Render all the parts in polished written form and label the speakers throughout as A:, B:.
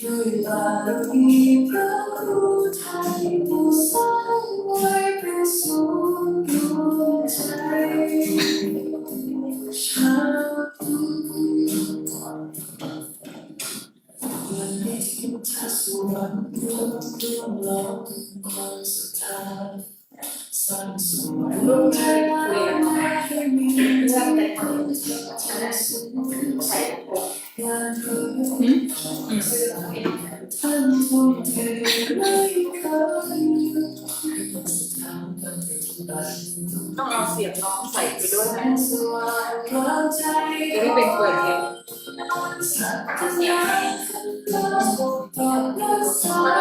A: ด้วยบารมีพระครูไทยผู้สร้างไว้เป็นศูนย์รวมใจชาติวันนี้ถ้าสวรรค์รวมล้อมความศรัทธาสร้างสวรรค์รวมใจให้มีคนที่สุขใจงานเพื่อท่านผู้เทไม่เคย
B: ต้องเอาเสียงน้องใส่ไปด้วยนะ
A: สว่างกลางใจ
B: จะได้เป็นเปิดเอง
A: เสียง
B: มัน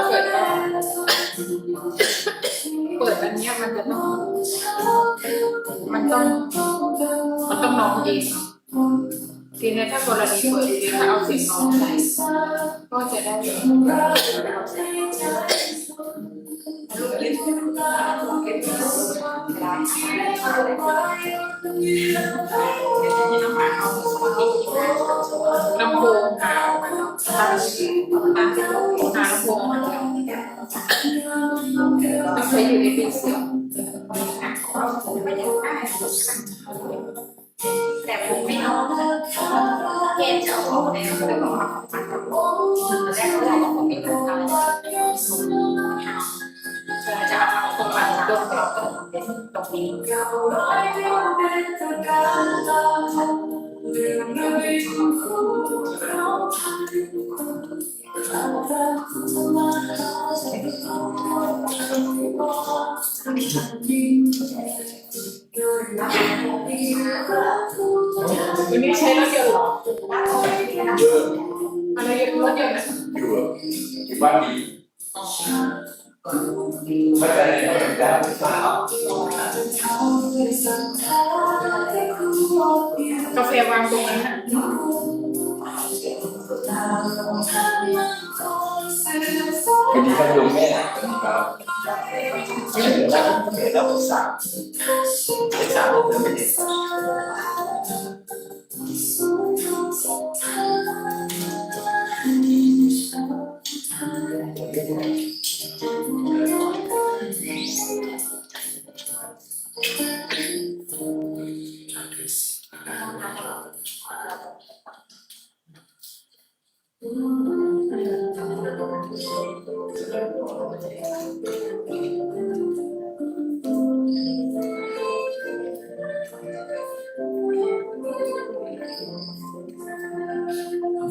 B: เปิดอันนี้มันจะต้องน้องเองทีนี้ถ้ากรณีเปิดทีถ้าเอาเสียงน้องใส่ก็จะได้ลูกลิ้นลูกลิ้นได้ลำโพงหาลำโพงมันต้องใช้อยู่ในปีเสียงแต่ผมไม่เอาเกณฑ์จะเอาในเรื่องของความสัมพันธ์แรกเราต้องมีการทำจะเอาคนมาดมเราก็ตรงนี้วันนี้ใช้รถยนต์หรออะไรรถยนต์
C: อยู่บ้านดีไม่ได้ไม่ได้ไม่ทราบ
B: กาแฟวางตรงนั้นนะ
C: วันนี้ก็ยงแม่ครับไม่เหลือแล้วสามไม่ได้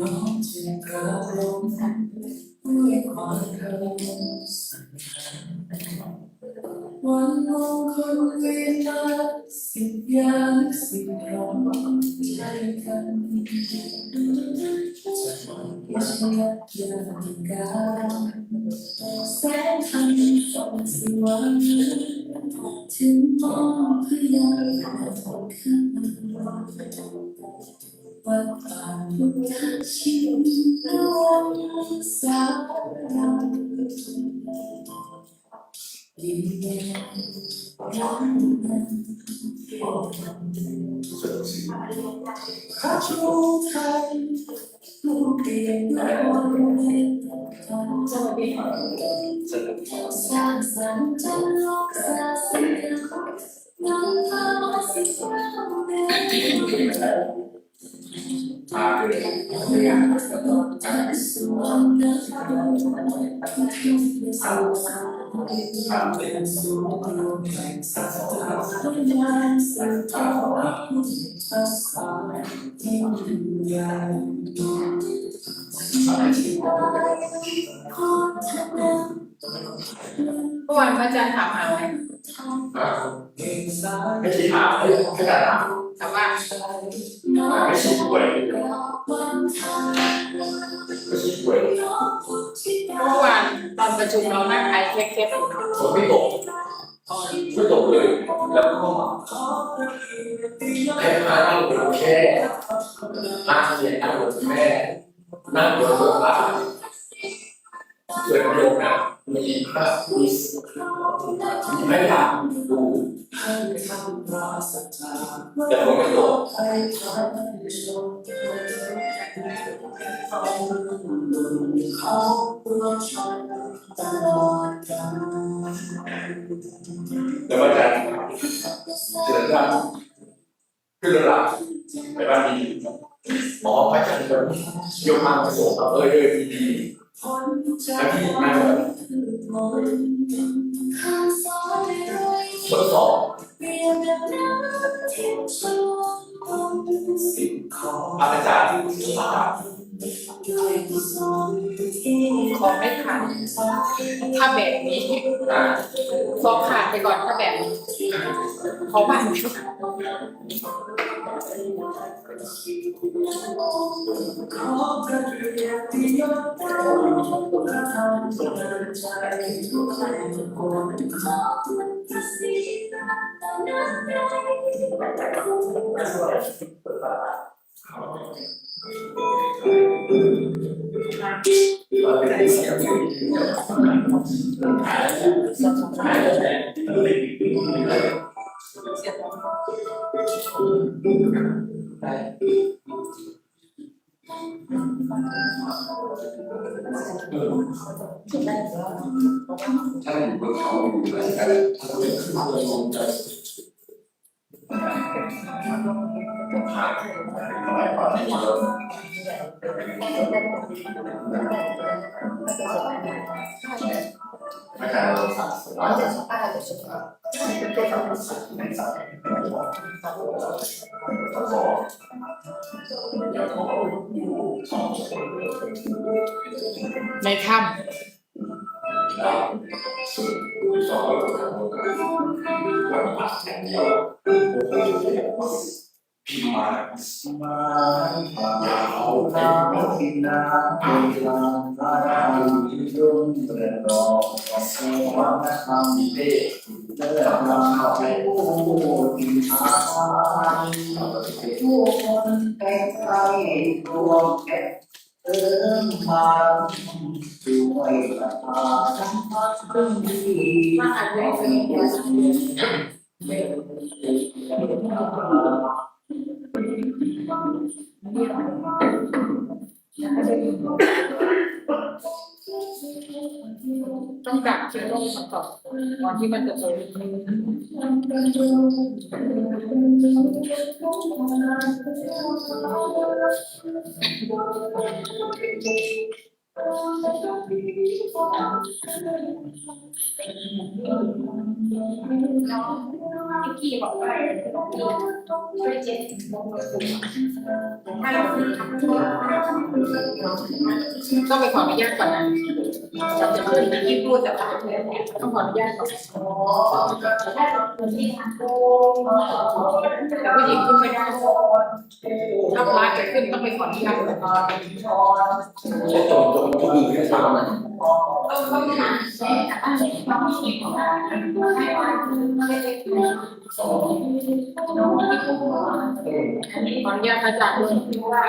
A: น้องจึงกระลงด้วยความเคารพวันมงคลเวลาสิบอย่างสิบรองใจกันยังยักยังการแสงทันส่องสว่างถึงมองพยายามขึ้นวัดป่าพุทธชินรวมสาราดีเด่นรักนั้นพระชูไทยผู้เปลี่ยนโลกสร้างสรรค์จนโลกสาเสียนำพาสิ่งเราเดินสวรรค์เป็นสุขรวมแห่งสัตว์ทุกอย่างสัตว์ทั้งหลายทั้งสายยิ่งใหญ่
B: เมื่อวานพระอาจารย์ถามหาอะไร
C: ไม่ใช่ถามไม่ได้ถาม
B: ถามว่า
C: ไม่ใช่ป่วย ก็ชี้ป่วย
B: เมื่อวานตอนประชุมเรานั่งไอแคบๆอยู่
C: ฝนไม่ตกไม่ตกเลยแล้วก็แค่นั่งบนแค่นั่งเนี่ยนั่งบนแม่นั่งบนโซฟาเกิดลมนะมีภาพมีไม่หลับดูแต่ผมไม่ตกแล้วอาจารย์เชิญท่านขึ้นระดับไปบ้านดีหมอพระอาจารย์ยกมาประสบดีแล้วที่นั่งทดสอบอาจารย์มา
B: ของไม่ขาดถ้าแบบนี้ซอกขาดไปก่อนถ้าแบบนี้เขาบ้านชุด
C: ถ้าอยู่บนเขาอยู่อะไรกันถ้าเป็นขึ้นเรือลงใจหาอะไรกว่านี้เยอะไม่ใช่เราสั่งสบาย
B: ในถ้ำ
C: พิมมาอย่าเอาไปกินน้ำเป็นลำลายยุ่งเดือดร้อนสวัสดิ์คำเด็กเดินทางเข้าไปโอ้ดินทางผู้คนแต่ใครตัวแก่เดินทางด้วยราคาทั้งพัดเครื่องดี
B: มาอ่านได้ต้องดักเชื้อโรคมาก่อนก่อนที่มันจะโต
A: พี่กี้บอกว่าช่วยเจ็ดให้เราทำตัว
B: ต้องไปขออนุญาตก่อนนะจะขึ้นไปที่พูดแต่ว่าต้องขออนุญาตก่อนแต่ผู้หญิงขึ้นไม่ได้ถ้าพระจะขึ้นต้องไปขออนุญาตก่อน
C: ตรงมือที่ทำนะ
A: ต้องถามแม่แต่ว่าน้องมีของเราให้ว่าไม่ได้ดูน้องที่พูดว่าอันนี้
B: ขออนุญาตอาจารย์ด้วย
A: ว่า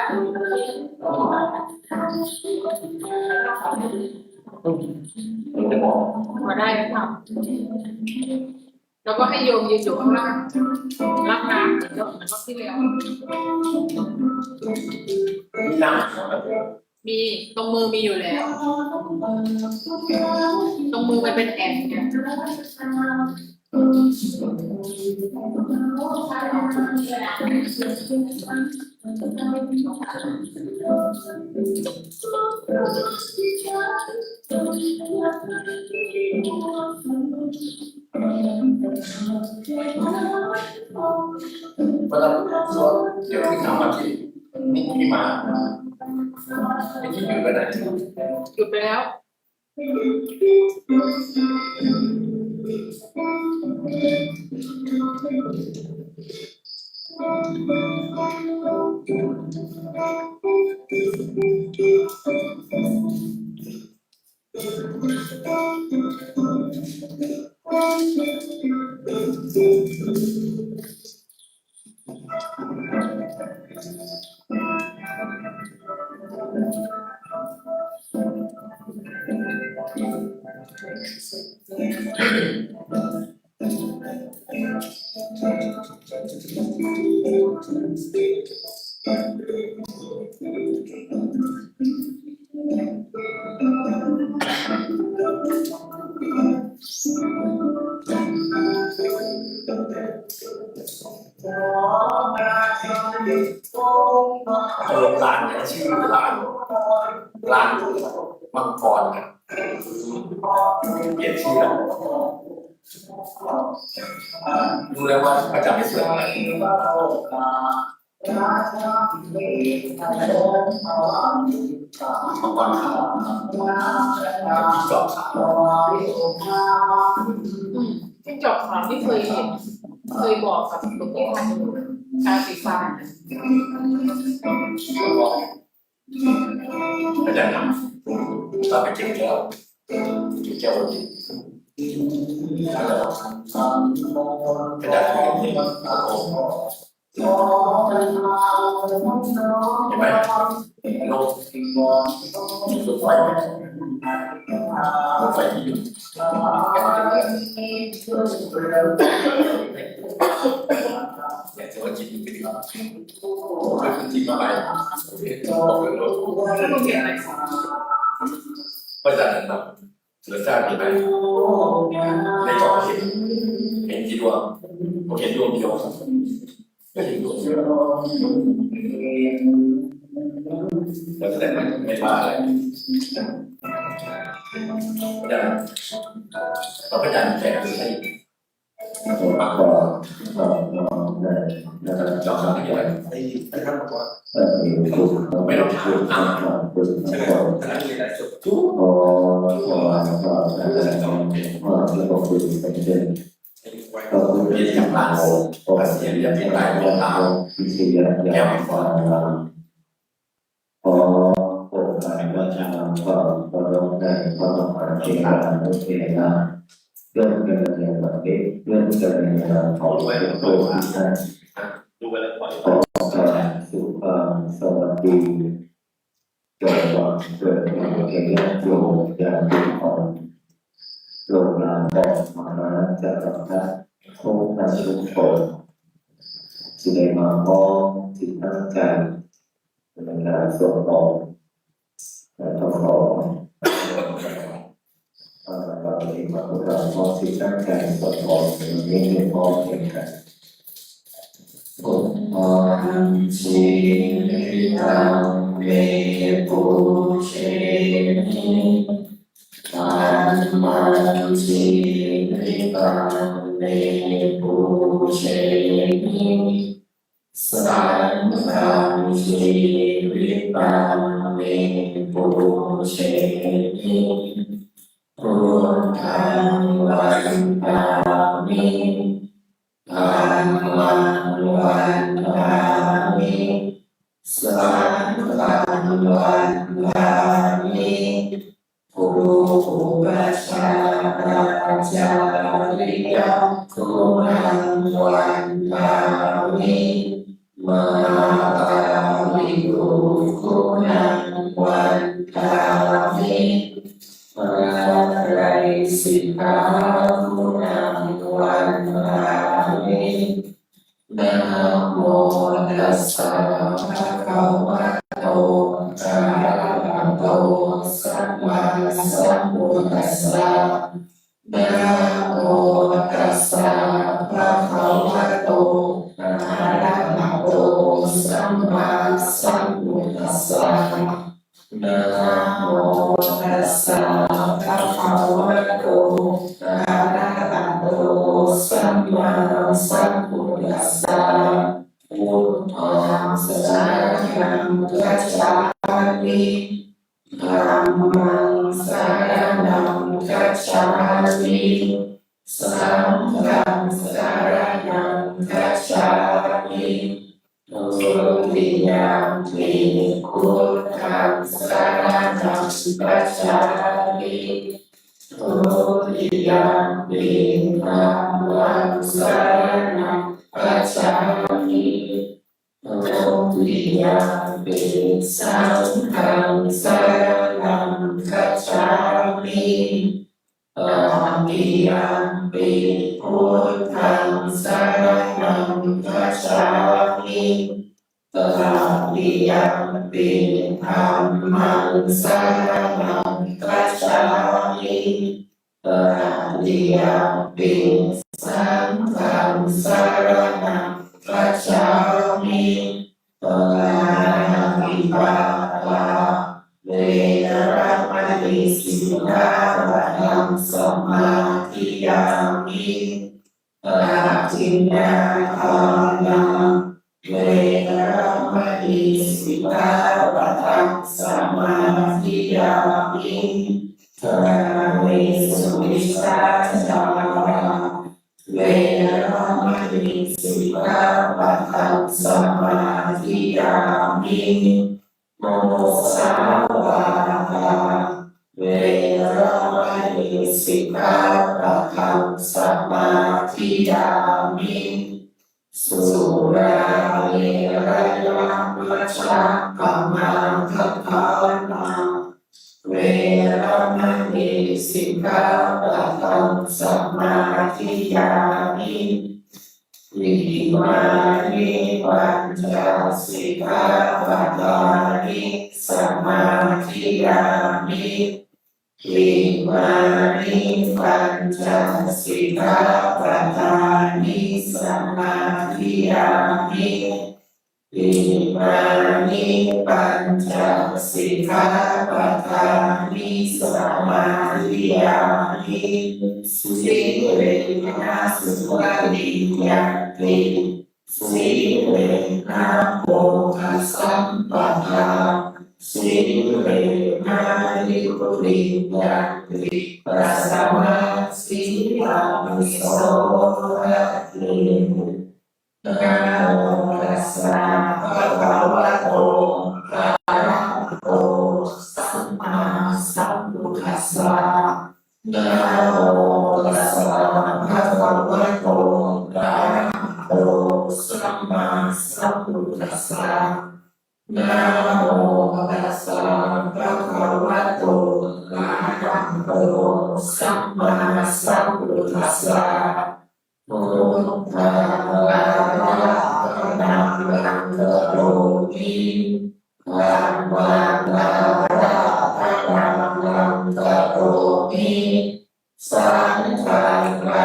C: จะบอก
B: ขอได้ไหมครับแล้วก็ให้โยมยืนอยู่ข้างล่างรับน้ำแล้วเหมือนรอบที่แล้ว
C: มีน้ำ
B: มีตรงมือมีอยู่แล้ว ตรงมือมันเป็นแอนเนี่ย
C: ก็ต้อง说เดี๋ยวที่ทำมาที่นี่มาที่อยู่กันไหน
B: หยุดไปแล้ว
C: อารมณ์ร้านเนี่ยชื่อร้านมังกรนะเปลี่ยนชื่อแล้วรู้แล้วว่าประจำในส่วนอะไรมังกรขาวจิ้งจอกขาว
B: จิ้งจอกขาวที่เคยเห็นเคยบอกกับหลวงพี่ท่านอยู่ตาสีฟ้า
C: แล้วก็อาจารย์นำตาไปเก็บแก้วกินแล้วก็กระดาษที่เห็นโอ้เห็นไหมโลกมีรถไฟที่อยู่อยากจะว่าจิตเป็นแบบเป็นจิตอะไรบอกเลยว่า
B: แล้วมันมีอะไร
C: ประจันแบบเหลือจ้ามีไหมในกล่องเห็นกี่ดวงผมเห็นดวงเดียวก็เห็นดวงเดียวแล้วแสดงไม่มาอะไรอย่างเราประจันแข่งหรือให้มากกว่าจอบอะไรไอ้ท่านบอกว่าไม่ต้องถามใช่ไหมขณะที่ได้สุดทุกเรียนอย่างลาโอภาษีอย่างเป็นลายของลาวแก้วมังกร
D: ขอโปรดให้ว่าชาวก็ร้องได้ก็ต้องขอเชิญโอเคนะเรื่องเงินเดือนประเทศเรื่องเงินเดือนของตัวที่ท่าน
C: ดูไปแล้วปล่อย
D: ขอการสุขสวัสดีจงหวังเกิดแก่ญาติโยมอย่างทุกคนโลกนาบอกมาจะรับพระทุกท่านทุกคนที่ได้มาพร้อมที่ตั้งใจในการสวดมนต์และขอเราเองมาพวกเราพร้อมที่ตั้งใจสวดมนต์ในนี้พร้อมเพียงกันปุพพังชีวิตังเมปุเชนิธัมมังชีวิตังเมปุเชนิสังฆังชีวิตังเมปุเชนิพุทธังวันตามิธัมมังวันตามิสังฆังวันตามิภูปัชฌาราจาริยคุณังวันตามิมาตาวิภูคุณังวันตามิมาไรสิกขาคุณังวันตามินะโมตัสสะภะคะวะโตอะระหะโตสัมมาสัมพุทธัสสะนะโมตัสสะภะคะวะโตอะระหะโตสัมมาสัมพุทธัสสะนะโมตัสสะภะคะวะโตอะระหะโตสัมมาสัมพุทธัสสะพุทธังสรณังคัจฉามิธัมมังสรณังคัจฉามิสังฆังสรณังคัจฉามิ ติยัมปิพุทธังสรณังคัจฉามิทุติยัมปิธัมมังสรณังคัจฉามิทุติยัมปิสังฆังสรณังคัจฉามิตติยัมปิพุทธังสรณังคัจฉามิตติยัมปิธัมมังสรณังคัจฉามิตติยัมปิสังฆังสรณังคัจฉามิปาติปาตาเวระมณีสิกขาปะทังสมาธิยามิปาจินนาทานาเวระมณีสิกขาปะทังสมาธิยามิกาเมสุมิชฌาจาราเวระมณีสิกขาปะทังสมาธิยามิโมสาวาทาเวระมณีสิกขาปะทังสมาธิยามิสุราเมรยมัชฌะกะมังคัปปานาเวระมณีสิกขาปะทังสมาธิยามิอิมานิปัญจสิกขาปะทานิสมาธิยามิอิมานิปัญจสิกขาปะทานิสมาธิยามิอิมานิปัญจสิกขาปะทานิสมาธิยามิสิเวนะสุขติยันติสิเวนะโภคสัมปทาสิเวนะนิพพิยันติปัสสมาสิลามิโสระเตนะโมตัสสะภะคะวะโตอะระหะโตสัมมาสัมพุทธัสสะนะโมตัสสะภะคะวะโตอะระหะโตสัมมาสัมพุทธัสสะนะโมตัสสะภะคะวะโตอะระหะโตสัมมาสัมพุทธัสสะพุทธังอะระหะนังกโรมิธัมมังอะระหะนังกโรมิสังฆังอะ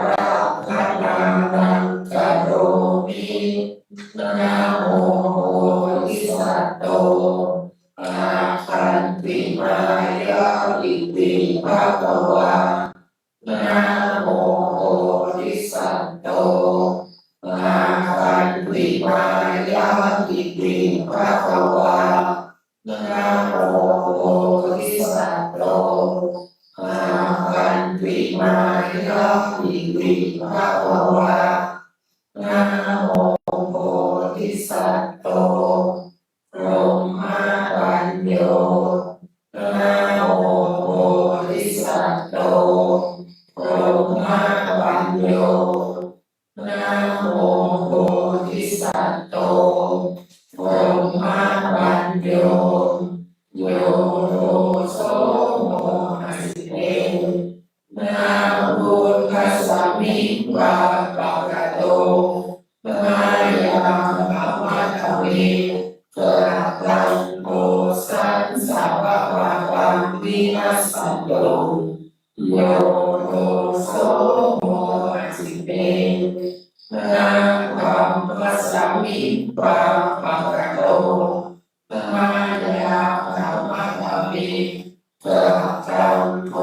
D: ระหะนังกโรมินะโมโพธิสัตโตอาคันติมายาอิติภะคะวะนะโมโพธิสัตโตอาคันติมายาอิติภะคะวะนะโมโพธิสัตโตอาคันติมายาอิติภะคะวะนะโมโพธิสัตโตพรหมปัญโยนะโมโพธิสัตโตพรหมปัญโยนะโมโพธิสัตโตพรหมปัญโยโยโรโสโมหัสเตนะพุทธัสสะมิวะปะกะโตนะยังภะวะตะเวกะตังโกสันสัพพะวังวินัสสันโตโยโรโสโมหัสเตนะธัมมัสสะมิวะปะกะโตนะยังภะวะตะเวกะตังโก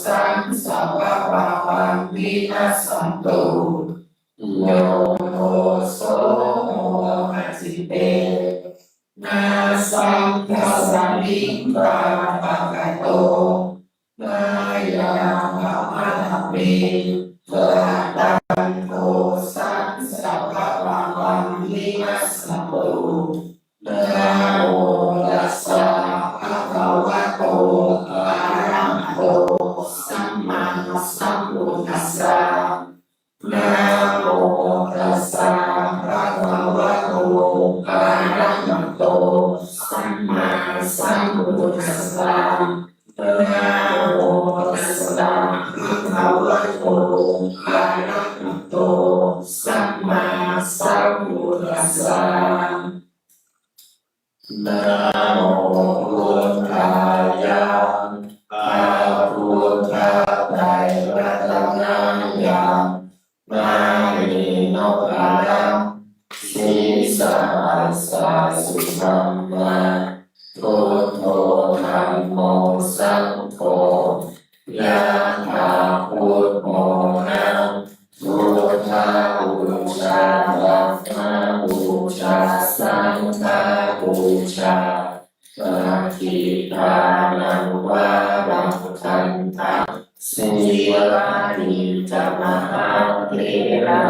D: สันสัพพะวังวินัสสันโตโยโรโสโมหัสเตนะสังฆัสสะมิวะปะกะโตนะยังภะวะตะเวกะตังโกสันสัพพะวังวินัสสันโต นะโมตัสสะภะคะวะโตอะระหะโตสัมมาสัมพุทธัสสะนะโมพุทธายะอะพุทธะไตรรัตนะยังมานิโนอารังสีสาสาสุธัมมาพุทโธธัมโมสังโฆยะถาพุทโธนะพุทธาบูชาธัมมาบูชาสังฆาบูชาปฏิภาณังวารังคันตังสีวานิจมหาเถระ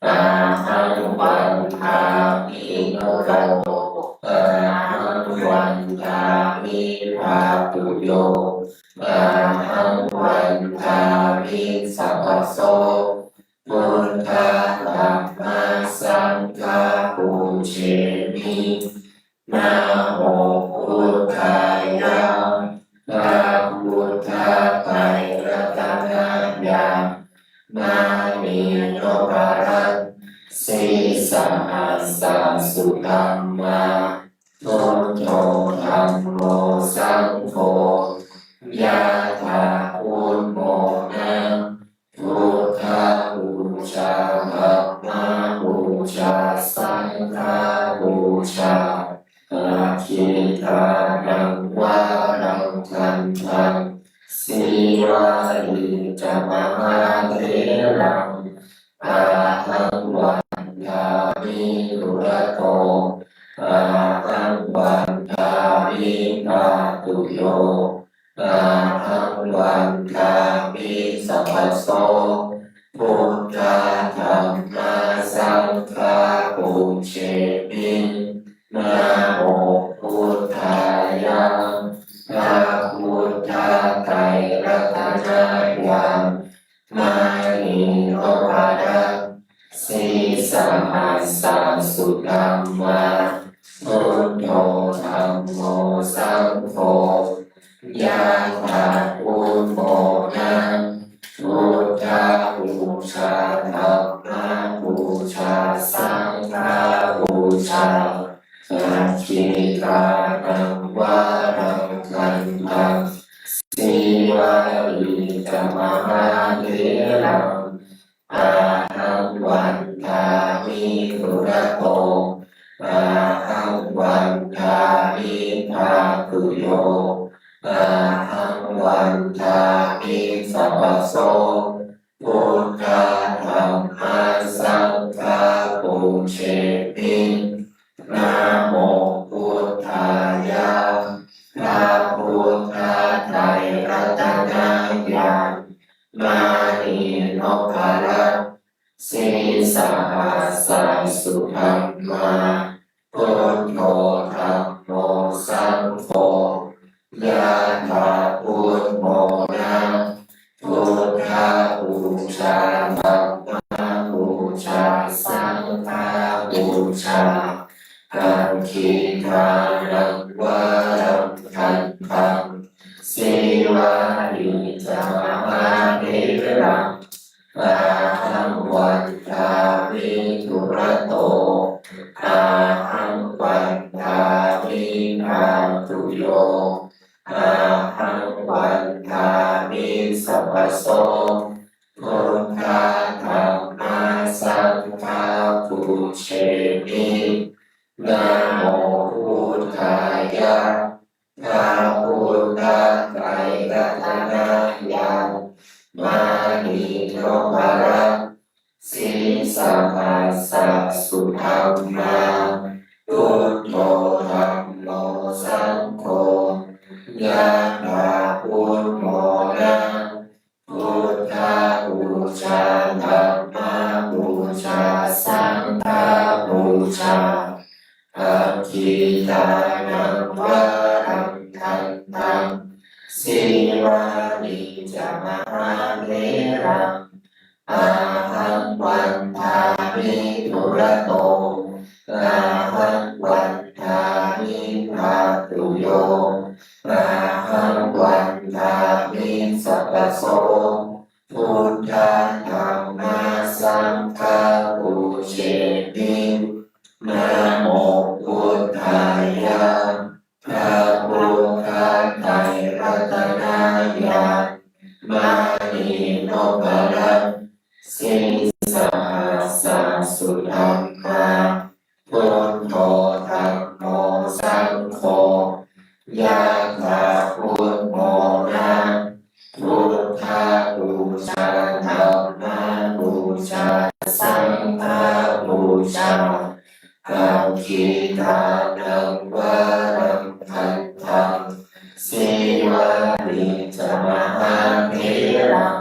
D: อาหังวันทามิโนโรอาหังวันทามิภาตุโยอาหังวันทามิสัพพโสพุทธะธัมมาสังฆาปูเชมินะโมพุทธายะนะพุทธะไตรรัตนะยังนามิโนภารังสีสหัสสะสุธัมมาพุทโธธัมโมสังโฆยะถาพุทโธนะพุทธาบูชาธัมมาบูชาสังฆาบูชาอาคิทานังวารังคันธังสีวาลิจมหาเถรังอาหังวันทามิรุระโตอาหังวันทามิภาตุโยอาหังวันทามิสัพพโสพุทธะธัมมาสังฆาปูเชมินะโมพุทธายะนะพุทธะไตรรัตนะยังมานิโนภารังสีสหัสสะสุธัมมาพุทโธธัมโมสังโฆยะถาพุทโธนะพุทธาบูชาธัมมาบูชาสังฆาบูชาอาคิทานังวารังคันธังสีวาลิจมหาเถรังอาหังวันทามิรุระโตอาหังวันทามิภาตุโยอาหังวันทามิสัพพโสพุทธะธัมมาสังฆาปูเชมินะโมพุทธายะนะพุทธะไตรรัตนะยังมานิโนภารังสีสหัสสะสุธัมมาพุทโธธัมโมสังโฆยะถาพุทโธนะพุทธาบูชาธัมมาบูชาสังฆาบูชาอาคิทานังวารังคันธังสีวาลิจมหาเถรังอาหังวันทามิรุระโตอาหังวันทามิภาตุโยอาหังวันทามิสัพพโสพุทธะธัมมาสังฆาปูเชมินะโมพุทธายะนะพุทธะไตรรัตนะยังมานิโนภารังสีสหัสสะสุธัมมาพุทโธธัมโมสังโฆยะถาพุทโธนะพุทธาบูชาธัมมาบูชาสังฆาบูชาอาคิทานังวารังคันธังสีวาลิจมหาเถรังอาหังวันทามิรุระโตอาหังวันทามิภาตุโยอาหั โสพุทธังธัมมังสังฆังปูเชมินะโมพุทธายะพระพุทธไตรรัตนายะมานีโนภรังสิสหัสสะสุธัมมาพุทโธธัมโมสังโฆยะถาพุทโธนะพุทธาบูชาธัมมาบูชาสังฆาบูชาอาคิทานังวารังคันธังสีวาลิจมหาเถรัง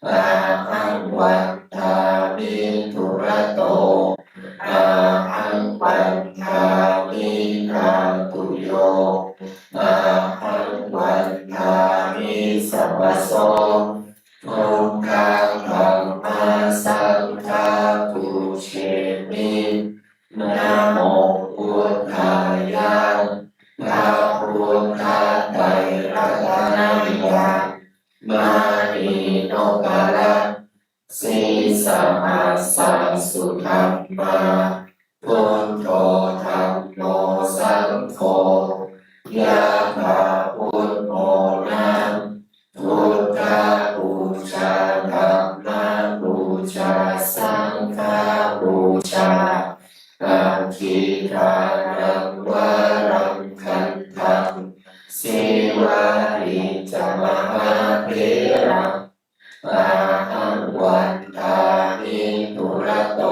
D: อาหังวันทามิทุระโตอาหังวันทามินาตุโยอาหังวันทามิสัพพโสพุทธังธัมมังสังฆังปูเชมินะโมพุทธายะพระพุทธไตรรัตนายะมานีโนภรังสิสหัสสะสุธัมมาพุทโธธัมโมสังโฆยะถาพุทโธนะพุทธาบูชาธัมมาบูชาสังฆาบูชาอาคิทานังวารังคันธังสีวาลิจมหาเถรังอาหังวันทามิทุระโต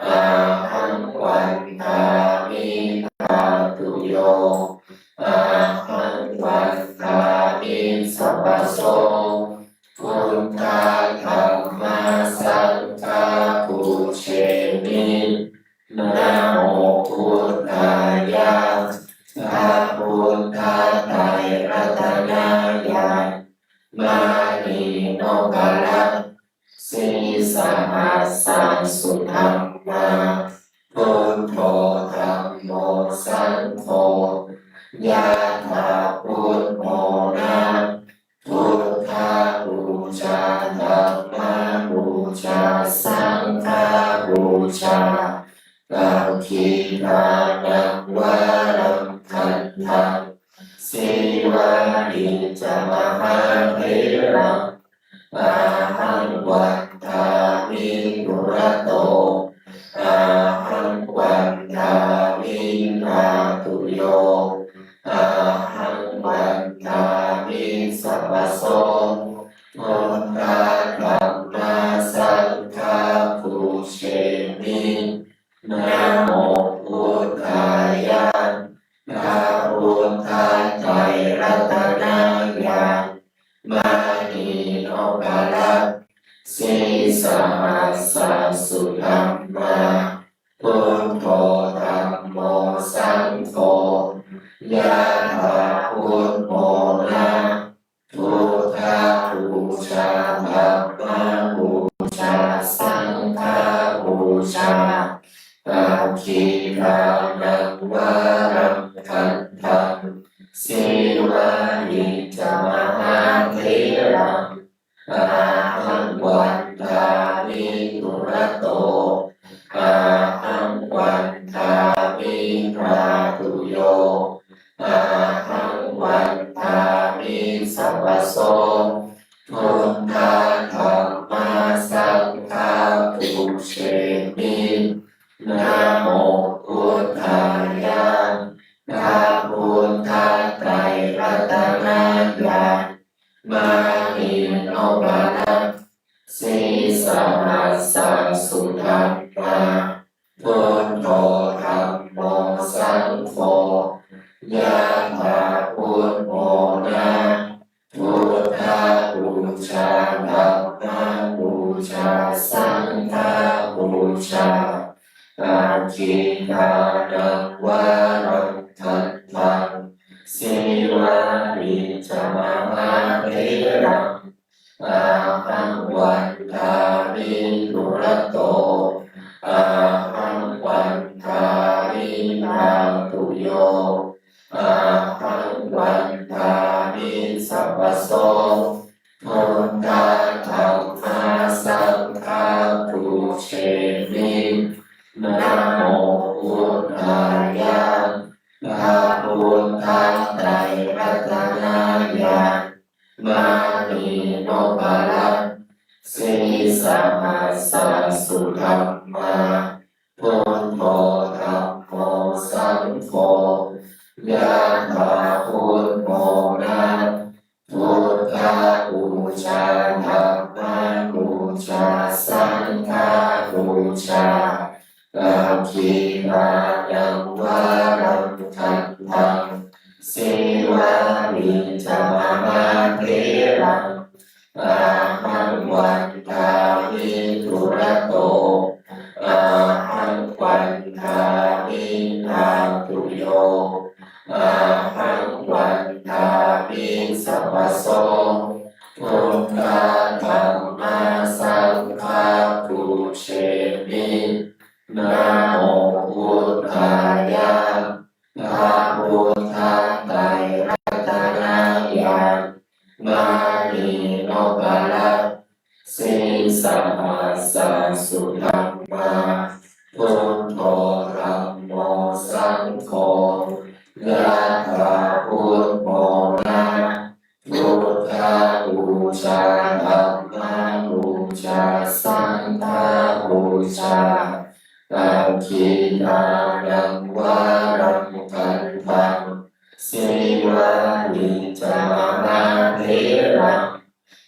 D: อาหังวันทามินาตุโยอาหังวันทามิสัพพโสพุทธังธัมมังสังฆังปูเชมินะโมพุทธายะพระพุทธไตรรัตนายะมานีโนภรังสิสหัสสะสุธัมมาพุทโธธัมโมสังโฆยะถาพุทโธนะพุทธาบูชาธัมมาบูชาสังฆาบูชาอาคิทานังวารังคันธังสีวาลิจมหาเถรังอาหังวันทามิทุระโตอาหังวันทามินาตุโยอาหังวันทามิสัพพโสพุทธังธัมมังสังฆังปูเชมินะโมพุทธายะพระพุทธไตรรัตนายะมานีโนภรังสิสหัสสะสุธัมมาพุทโธธัมโมสังโฆยะถาพุทโธนะพุทธาบูชาธัมมาบูชาสังฆาบูชาอาคิทานังวารังคันธังสีวาลิจมหาเถรังอาหังวันทามิทุระโตอาหังวันทามินาตุโยอาหังวันทามิสัพพโสพุทธังธัมมังสังฆังปูเชมินะโมพุทธายะพระพุทธไตรรัตนายะมานีโนภรังสิสหัสสะสุธัมมาพุทโธธัมโมสังโฆยะถาพุทโธนะพุทธาบูชาธัมมาบูชาสังฆาบูชาอาคิทานังวารังคันธังสีวาลิจมหาเถรังอาหังวันทามิทุระโตอาหังวันทามินาตุโยอาหังวันทามิสัพพโสพุ สหัสสะสุธัมมาพุทโธธัมโมสังโฆยะถาพุทโธนะพุทธาบูชาธัมมาบูชาสังฆาบูชาอาคินายังวารังคันธังสิวามิจมานาเทรังอาหังวันทาวิทุระโตอาหังวันทาวินาตุโยอาหังวันทาวิสัพพโสพุทธาธัมมาสังฆาปุเชมินะโมพุทธายะนะพุทธาไตรรัตนะยะมานิโนภะละสิสหัสสะสุธัมมาพุทโธธัมโมสังโฆยะถาพุทโธนะพุทธาบูชาธัมมาบูชาสังฆาบูชาอาคินายังวารังคันธังสิวามิจมานาเทรัง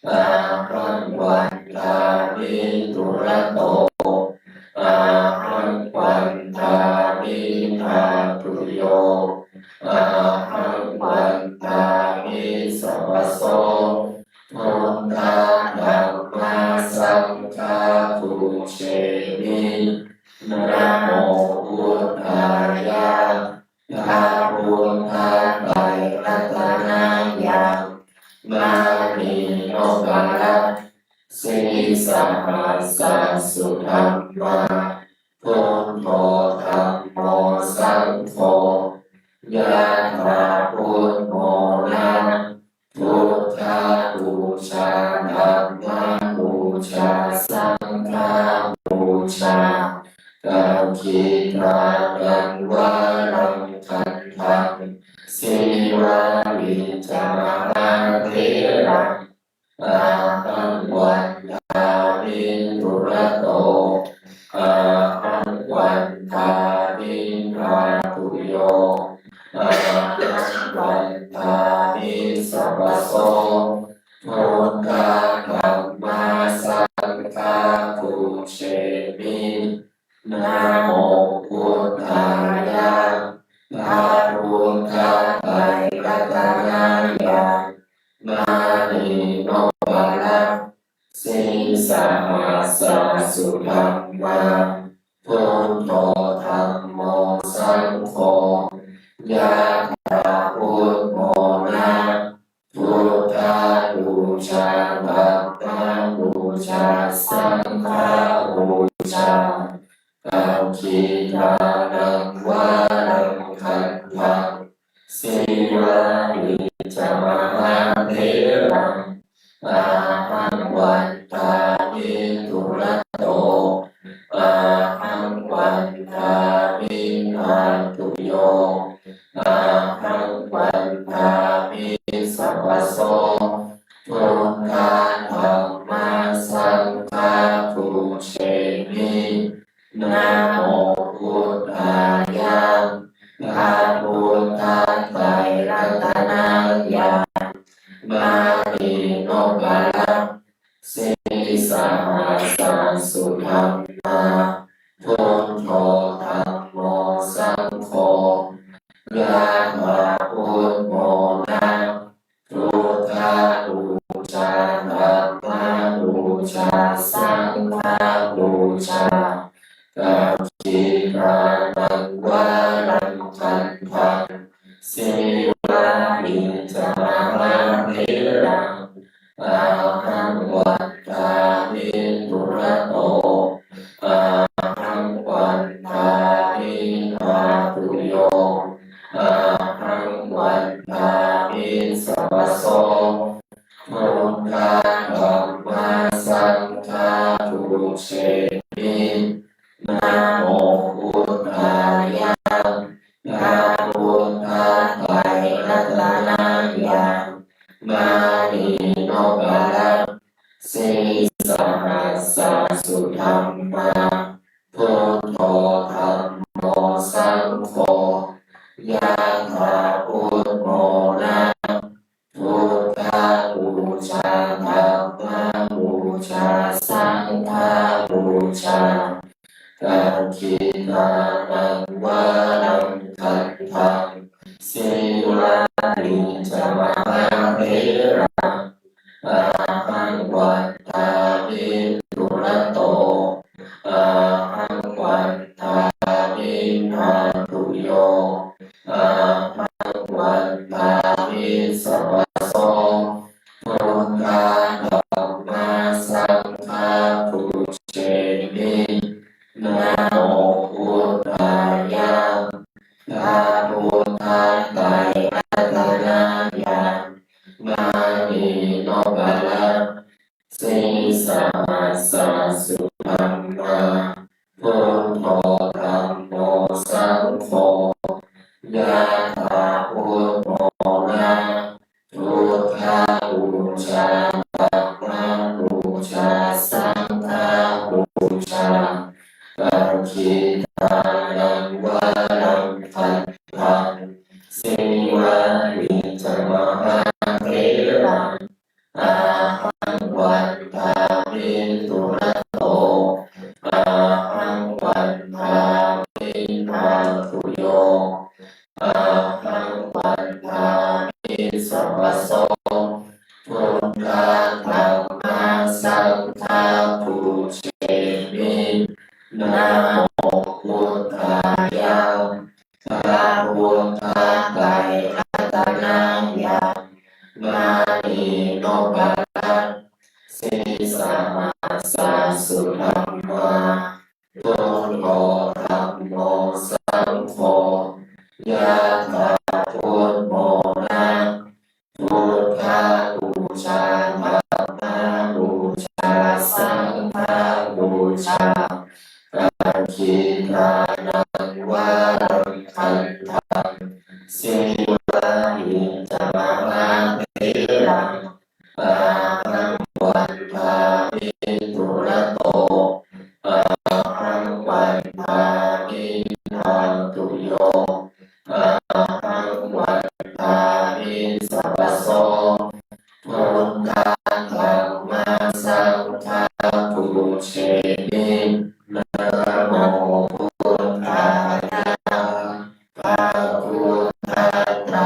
D: อาหังวันทาวิทุระโตอาหังวันทาวินาตุโยอาหังวันทาวิสัพพโสพุทธาธัมมาสังฆาปุเชมินะโมพุทธายะนะพุทธาไตรรัตนะยะมานิโนภะละสิสหัสสะสุธัมมาพุทโธธัมโมสังโฆยะถาพุทโธนะพุทธาบูชาธัมมาบูชาสังฆาบูชาอาคินายังวารังคันธังสิวามิจมานาเทรังอาหังวันทาวิทุระโตอาหังวันทาวินาตุโยอาหังวันทาวิสัพพโสพุทธาธัมมาสังฆาปุเชมินะโมพุทธายะนะพุทธาไตรรัตนะยะมานิโนภะละสิสหัสสะสุธัมมาพุทโธธัมโมสังโฆยะถาพุทโธนะพุทธาบูชาธัมมาบูชาสังฆาบูชาอาคินานังวารังคันธังสิวามิจมานาเทรังอาหังวันทาวิทุระโตอาหังวันทาวินาตุโยอาหังวันทาวิสัพพโสพุทธาธัมมาสังฆาปุเชมินะโมพุทธายะนะพุทธาไตรรัตนะยะมานิโนภะละสิสหัสสะสุธัมมาพุทโธธัมโมสังโฆยะถาพุทโธนะพุทธาบูชาธัมมาบูชาสังฆาบูชาอาคินานังวารังคันธังสิวามิจมานาเทรังอาหังวันทาวิทุระโตอาหังวันทาวินาตุโยอาหังวันทาวิสัพพโสพุทธาธัมมาสังฆาปุเชมินะโมพุทธายะนะพุทธาไตรรัตนะยะมานิโนภะละสิสหัสสะ สุธัมมาพุทโธธัมโมสังโฆยะถาพุทโธนะพุทธาบูชาธัมมาบูชาสังฆาบูชาการคินานังวารังคันธังสีวานิจมหาเถระอาหังวันทามิตุระโตอาหังวันทามินาตุโยอาหังวันทามิสัพพโสพุทธาธัมมาสังฆาปุเชมินะโมพุทธายะพระพุทธไตรรัตนะญาณนามิโนภะละสีสัมมาสัสสุธัมมาพุทโธธัมโมสังโฆยะถาพุทโธนะพุทธาบูชาธัมมาบูชาสังฆาบูชาการคินานังวารังคันธังสีวานิจมหาเถระอาหังวันทามิตุระโตอาหังวันทามินาตุโยอาหังวันทามิสัพพโสพุทธาธัมมาสังฆาปุเชมินะโมพุทธายะพระพุทธไตรรัตนะญาณนามิโนภะละสีสัมมาสัสสุธัมมาพุทโธธัมโมสังโฆยะถาพุทโธนะพุทธาบูชาธัมมาบูชาสังฆาบูชาการคินานังวารังคันธังสีวานิจมหาเถระอาหังวันทามิตุระโตอาหังวันทามินาตุโยอาหังวันทามิสัพพโสพุทธาธัมมาสังฆาปุเชมินะโมพุทธายะพระพุทธไตร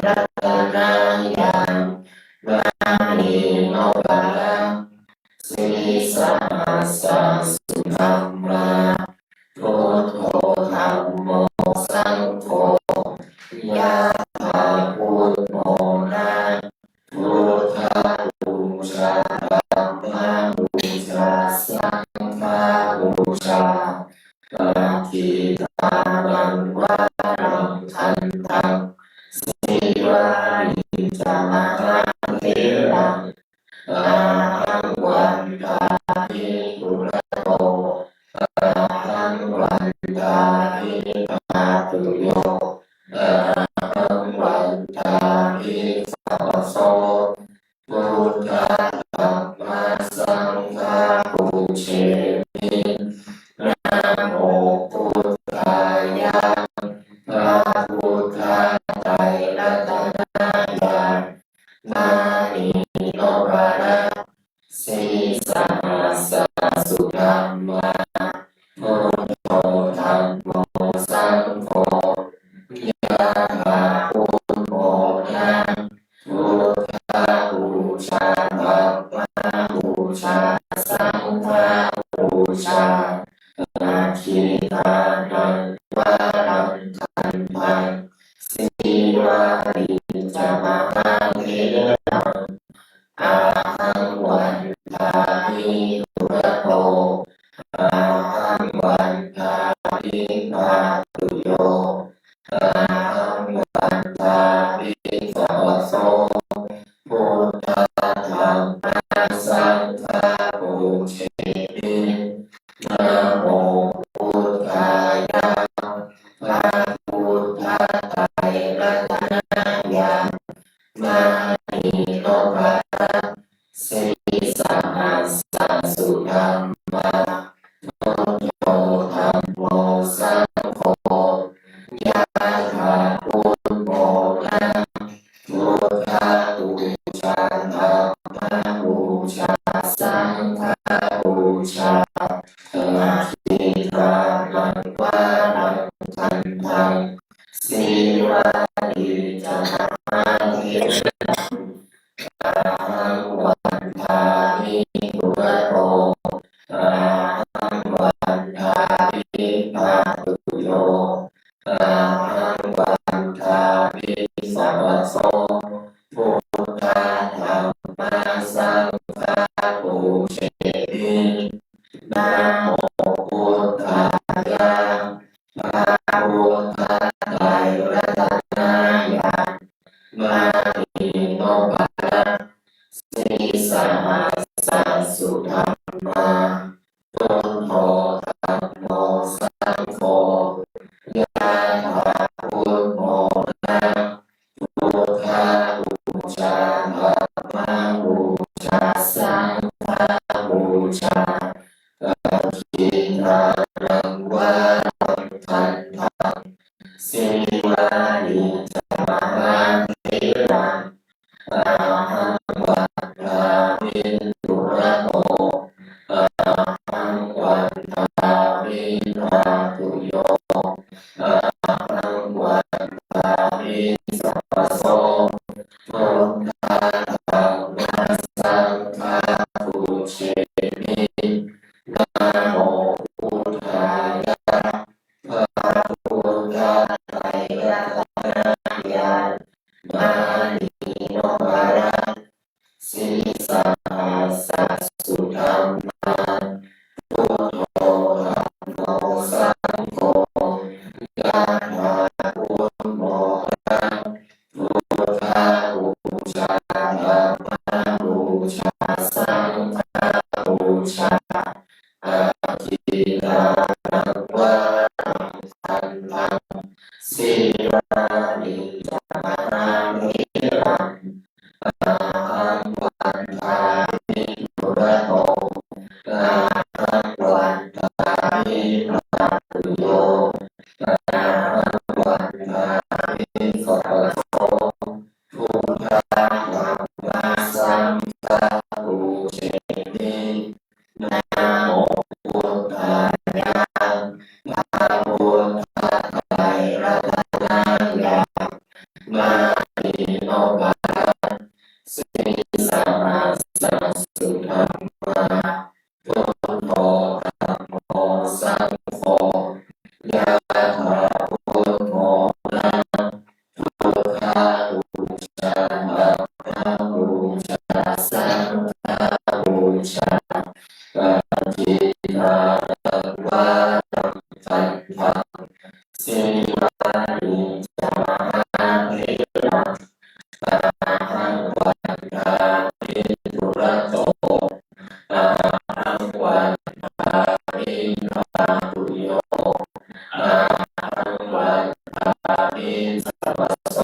D: รัตนะญาณนามิโนภะละสีสัมมาสัสสุธัมมาพุทโธธัมโมสังโฆยะถาพุทโธนะพุทธาบูชาธัมมาบูชาสังฆาบูชาการคินานังวารังคันธังสีวานิจมหาเถระอาหังวันทามิตุระโตอาหังวันทามินาตุโยอาหังวันทามิสัพพโสพุทธาธัมมาสังฆาปุเชมินะโมพุทธายะพระพุทธไตรรัตนะญาณนามิโนภะละสีสัมมาสัสสุธัมมาพุทโธธัมโมสังโฆยะถาพุทโธนะพุทธาบูชาธัมมาบูชาสังฆาบูชาอาคินานังวารังคันธังสีวานิจมหาเถระ หังวันทามิปุระโตอะหังวันทามิภาตุโยอะหังวันทามิสัพพโสพุทธะธัมมัสสังฆะปูเชมินะโมพุทธายะพระพุทธไตรรัตนญาณมานิโนภะสีสหัสสสุธัมมาตุโธธัมโมสังโฆยะถาพุทโธนะพุทธาบูชาธัมมาบูชาสังฆาบูชาทิฏฐานังวะทันทังสิวานิจามะเทรังอะหังวันทามิปุระโตอะหังวันทามิภาตุโยอะหังวันทามิสัพพโสพุทธะธัมมัสสังฆะปูเชมินะโมพุทธายะพระพุทธไตรรัตนญาณมานิโนภะสีสหัสสสุธัมมาพุทโธธัมโมสังโฆยะถาพุทโธนะพุทธาบูชาธัมมาบูชาสังฆาบูชาอาทิตานังวะทันทังสิวานิจามะเทรังอะหังวันทามิปุระโตอะหังวันทามิภาตุโยอะหังวันทามิสัพพโสพุทธะธัมมัสสังฆะปูเชมินะโมพุทธายะพระพุทธไตรรัตนญาณมานิโนภะสีสหัสสสุธัมมาพุทโธธัมโมสังโฆยะถาพุทโธนะพุทธาบูชาธัมมาบูชาสังฆาบูชาอาทิตฐานังวะทันทังสิวานิจามะเทรังอะหังวันทามิปุระโตอะหังวันทามิภาตุโยอะหังวันทามิสัพพโส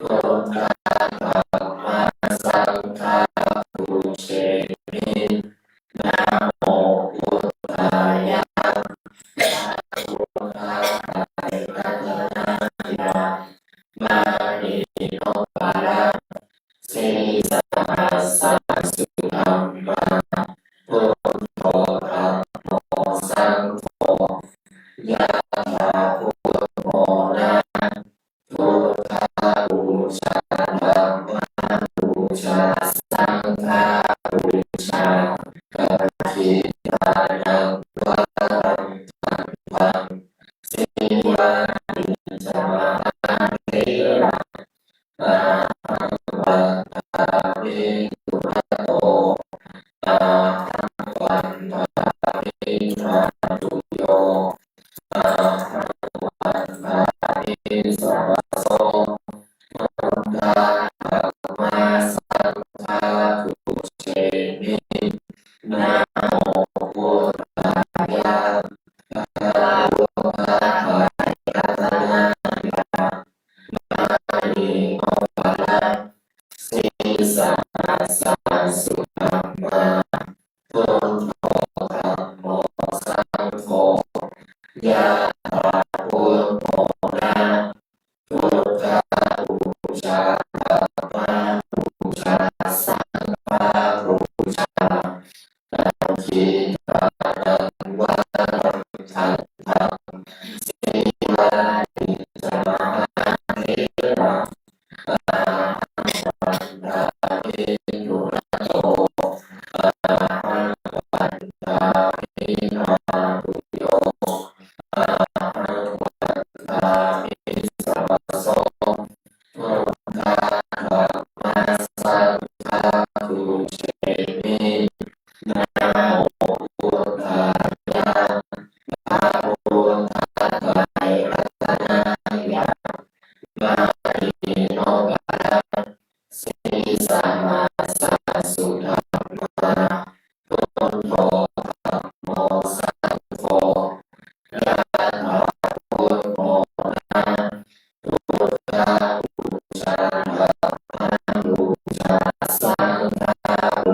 D: พุทธะธัมมัสสังฆะปูเชมินะโมพุทธายะพระพุทธไตรรัตนญาณมานิโนภะสีสหัสสสุธัมมาพุทโธธัมโมสังโฆยะถาพุทโธนะพุทธาบูชาธัมมาบูชาสังฆาบูชาอาทิตฐานังวะทันทังสิวานิจามะเทรังอะหังวันทามิปุระโตอะหังวันทามิภาตุโยอะหังวันทามิสัพพโสพุทธะธัมมัสสังฆะปูเชมินะโมพุทธายะพระพุทธไตรรัตนญาณมานิโนภะสีสหัสสสุธัมมาพุทโธธัมโมสังโฆยะถาพุทโธนะพุทธาบูชาธัมมาบูชาสังฆาบูชาอาทิตฐานังวะทันทังสิวานิจามะเทรังอะหังวันทามิ สังฆาตุเชมินะโมพุทธายะพระพุทธไตรรัตนายะมานีโนภะสิสัมมาสัพสุทธัมมาพุทโธธัมโมสังโฆยะถาพุทโธนะพุทธาบูชาธัมมังบูชาสังฆัง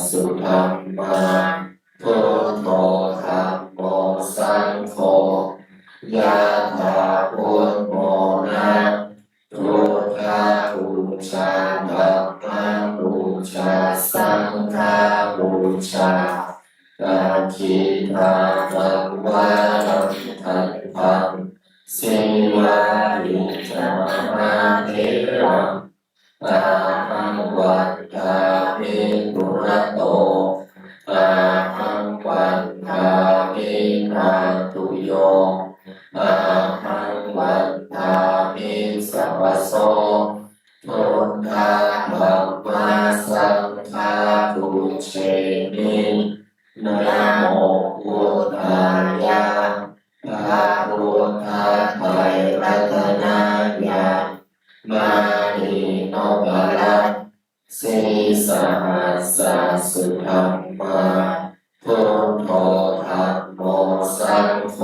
D: สุธัมมาพุทโธธัมโมสังโฆยะถาพุทโธนะพุทธาบูชาธัมมังบูชาสังฆาบูชาอาคินาตังวารังทันทังสิวาลิจามหาเถรังอาหังวันทาภิปุระโตอาหังวันทาภินาตุโยอาหังวันทาภิสัพพโสพุทธาธัมมาสังฆาปุเชมินะโมพุทธายะพระพุทธไตรรัตนะญาณมานีโนภะรัตสีสหัสสะสุธัมมาพุทโธธัมโมสังโฆ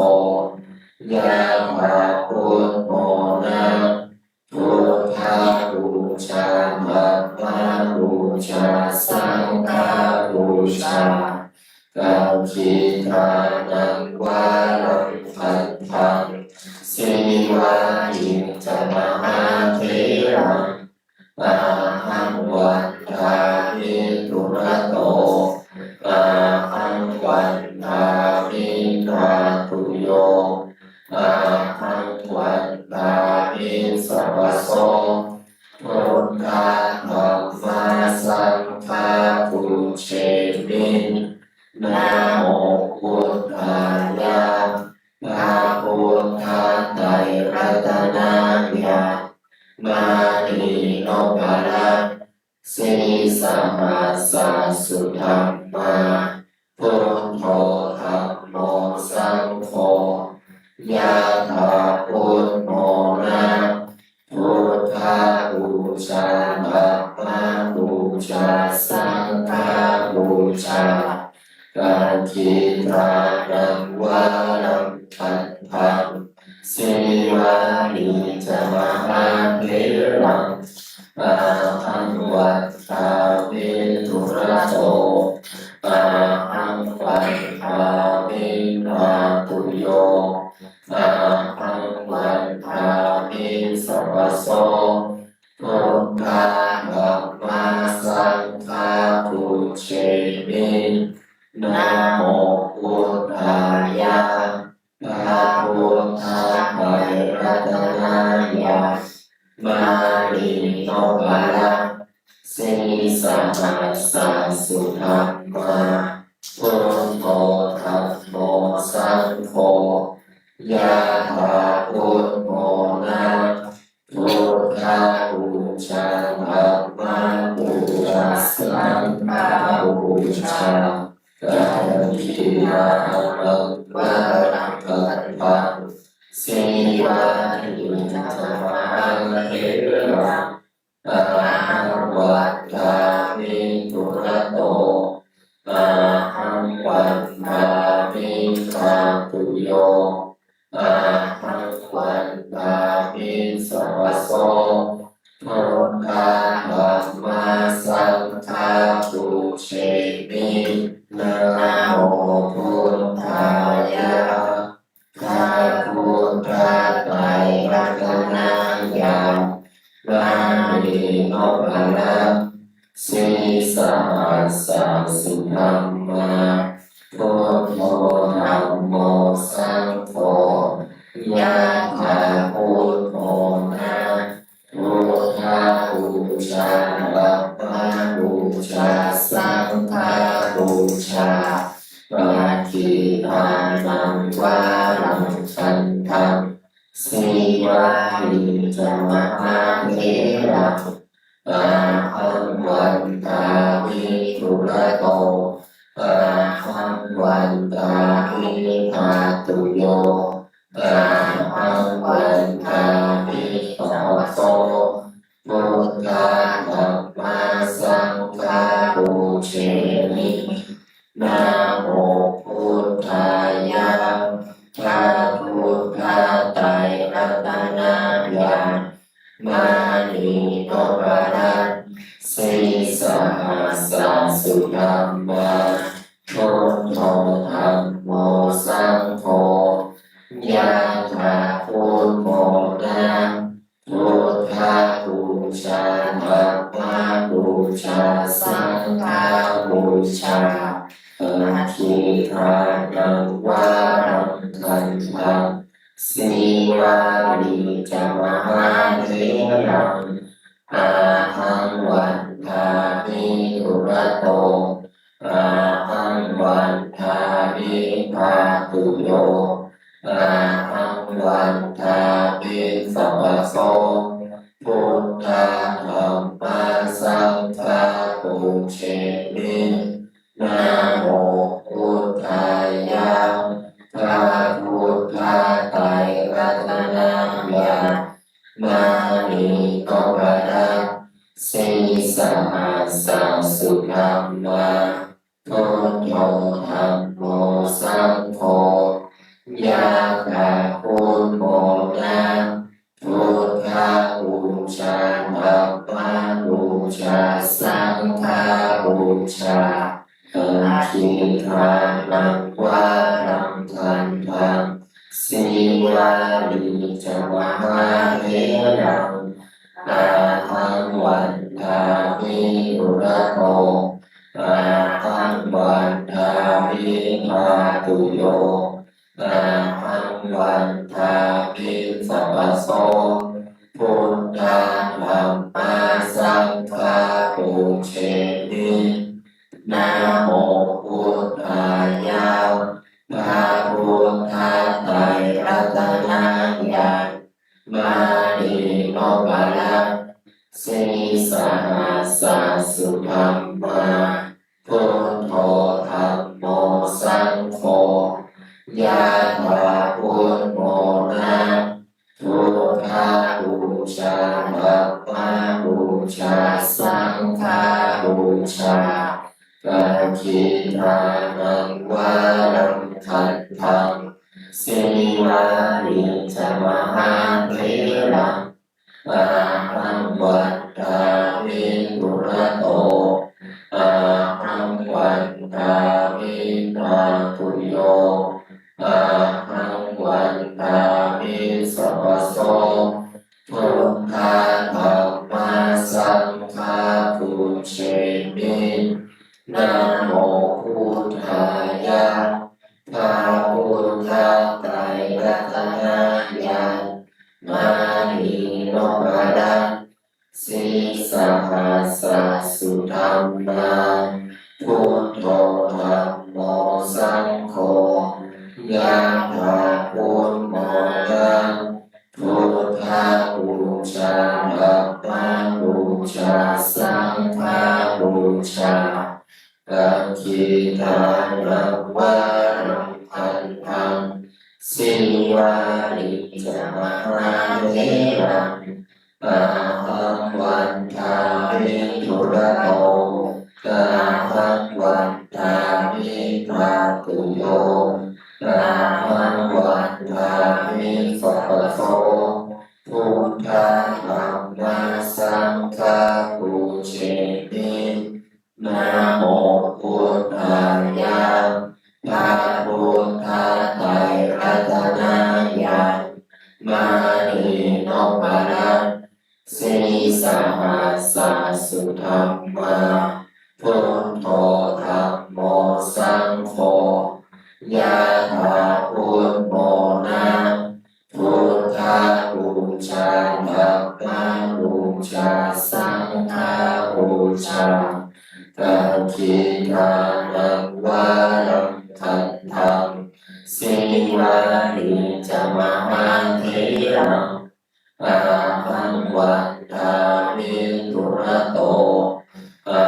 D: ยะถาพุทโธนะพุทธาบูชาธัมมังบูชาสังฆาบูชากังคิทานังวารังทันทังสิวายิจามหาเถรังอาหังวันทาภิปุระโตอาหังวันทาภินาตุโยอาหังวันทาภิสัพพโสพุทธาธัมมาสังฆาปุเชมินะโมพุทธายะพระพุทธไตรรัตนะญาณมานีโนภะรัตสีสหัสสะสุธัมมาพุทโธธัมโมสังโฆยะถาพุทโธนะพุทธาบูชาธัมมังบูชาสังฆาบูชาการคิตานังวารังทันทังสิวาลิจามหาเถรังอาหังวันทาภิปุระโตอาหังวันทาภินาตุโยอาหังวันทาภิสัพพโสพุทธาธัมมาสังฆาปุเชมินะโมพุทธายะพระพุทธไตรรัตนะญาณมานีโนภะรัตสีสหัสสะสุธัมมาพุทโธธัมโมสังโฆยะถาพุทโธนะพุทธาบูชาธัมมังบูชาสังฆาบูชาการคินานังวารังทันทังสิวาลิจามหาเถรังอาหังวันทาภิปุระโตอาหังวันทาภินาตุโยอาหังวันทาภิสัพพโสพุทธาธัมมาสังฆาปุเชมินะโมพุทธายะพระพุทธไตรรัตนะญาณมานีโนภะรัตสีสหัสสะสุธัมมาพุทโธธัมโมสังโฆยะถาพุทโธนะพุทธาบูชาธัมมังบูชาสังฆาบูชาปาทิทานังวารังทันทังสีวาลิจามหาเถรังอาหังวันทาภิปุระโตอาหังวันทาภินาตุโยอาหังวันทาภิสัพพโสพุทธาธัมมาสังฆาปุเชมินะโมพุทธายะพระพุทธไตรรัตนะญาณมานีโนภะรัตสีสหัสสะสุธัม มมาพุทโธธัมโมสังโฆยะถาพุทโธนะพุทธบูชาธัมมาบูชาสังฆบูชาอาทิทานังวารังคันธังสีวาลีจามหาเถรังอาหังวันทามิอุระโตอาหังวันทามิภาตุโยอาหังวันทามิสัพพะโสพุทธะธัมมาสังฆะปุเชมินะโมพุทธายะพระพุทธไตรรัตนะญาณนามิโนปะระสีสหัสสะสุธัมมาพุทโธธัมโมสังโฆยะถาพุทโธนะพุทธบูชาธัมมาบูชาสังฆบูชาอาทิทานังวารังคันธังสีวาลีจามหาเถรังอาหังวันทามิอุระโตอาหังวันทามิภาตุโยอาหังวันทามิสัพพะโสพุทธะธัมมาสังฆะปุเชมินะโมพุทธายะพระพุทธไตรรัตนะญาณมานิโนปะระสีสหัสสะสุธัมมาพุทโธธัมโมสังโฆยะถาพุทโธนะพุทธบูชาธัมมาบูชาสังฆบูชาอาทิทานังวารังคันธังสีวาลีจามหาเถรังอาหังวันทามิอุระโตอาหังวันทามิภาตุโยอาหังวันทามิสัพพะโสพุทธะธัมมาสังฆะปุเชมินะโมพุทธายะพระพุทธไตรรัตนะญาณมานิโนปะระสีสหัสสะสุธัมมาพุทโธธัมโมสังโฆยะถาพุทโธนะพุทธบูชาธัมมาบูชาสังฆบูชาอาทิทานังวารังคันธังสีวาลีจามหาเถรังอาหังวันทามิอุระโตอาหังวันทามิภาตุโยอาหังวันทามิสัพพะโสพุทธะธัมมาสังฆะปุเชมินะโมพุทธายะพระพุทธไตรรัตนะญาณมานิโนปะระสีสหัสสะสุธัมมาพุทโธธัมโมสังโฆยะถาพุทโธนะพุทธบูชาธัมมาบูชาสังฆบูชาอาทิทานังวารังคันธังสีวาลีจามหาเถรังอาหังวันทามิอุระโตอา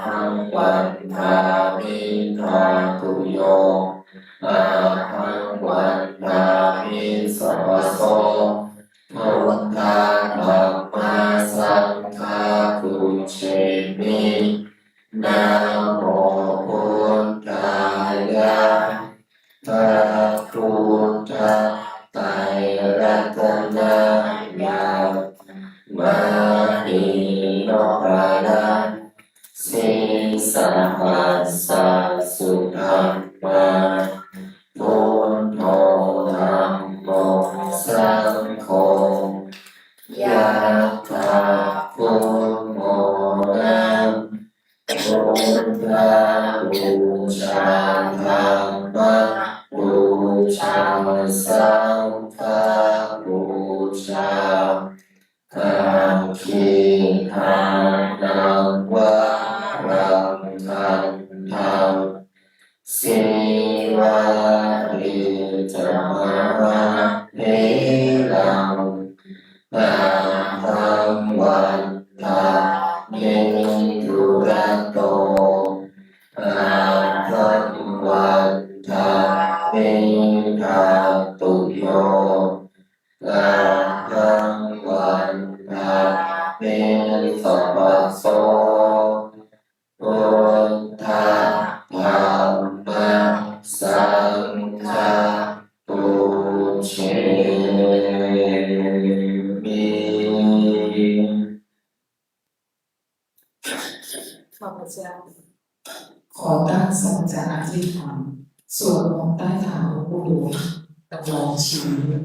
D: หังวันทามิภาตุโยอาหังวันทามิสัพพะโสพุทธะธัมมาสังฆะปุเชมินะโมพุทธายะพระพุทธไตรรัตนะญาณมานิโนปะระสีสหัสสะ ชาสังฆบูชาอาทิหานังวะรังคันธังสีวาริจามะเทลังอาหังวันตาเมตุระโตอาหังวันตาเมธาตุโยอาหังวันตาเมสัพพโสพุทธะธรรมะสังฆะปุเชมิ
B: ข้าพเจ้า
A: ขอตั้งสัจจะอธิษฐานสวดมนต์ใต้เท้าหลวงปู่ดูตลอดชีวิต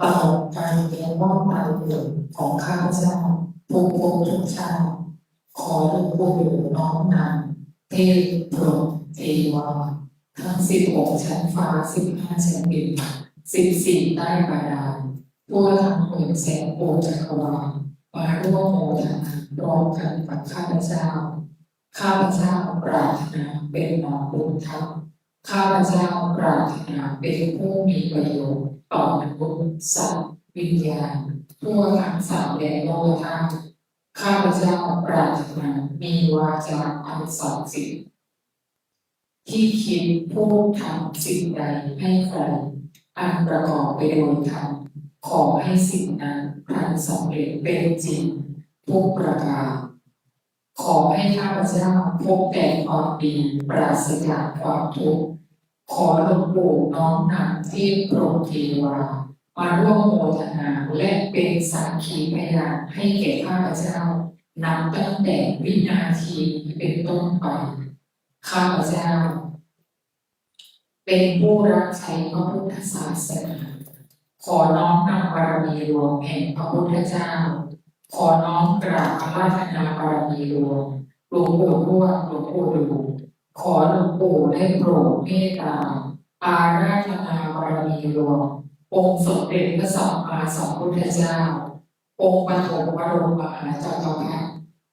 A: ตลอดการเรียนว่าตายเกิดของข้าพเจ้าทุกภพทุกชาติขอหลวงปู่ดูน้อมนำเทพพรหมเทวาทั้ง16ชั้นฟ้า15ชั้นดิน14ใต้บาดาลทั่วทั้งหมื่นแสนโอจักรวาลมาร่วมโมทนาพร้อมกันกับข้าพเจ้า ข้าพเจ้าปรารถนาเป็นหมอบุญธรรมข้าพเจ้าปรารถนาเป็นผู้มีประโยชน์ต่อมนุษย์สัตว์วิญญาณทั่วทั้งสามแดนโลกธาตุข้าพเจ้าปรารถนามีวาจาอันศักดิ์สิทธิ์ที่คิดพูดทำสิ่งใดให้ใครอันประกอบไปด้วยธรรมขอให้สิ่งนั้นพลันสำเร็จเป็นจริงทุกประการขอให้ข้าพเจ้าพบแต่ความดีปราศจากความทุกข์ขอหลวงปู่น้อมนำที่โปรดเทวามาร่วมโมทนาและเป็นสักขีพยานให้แก่ข้าพเจ้านับตั้งแต่วินาทีเป็นต้นไปข้าพเจ้าเป็นผู้รับใช้พระพุทธศาสนาขอน้อมนำบารมีหลวงแห่งพระพุทธเจ้าขอน้อมกราบอาราธนาบารมีหลวงปู่ทวดหลวงปู่ดูขอหลวงปู่ได้โปรดเมตตาอาราธนาบารมีหลวงองค์สมเด็จพระสัมมาสัมพุทธเจ้าองค์ปฐมบรมมหาจักรพรรดิ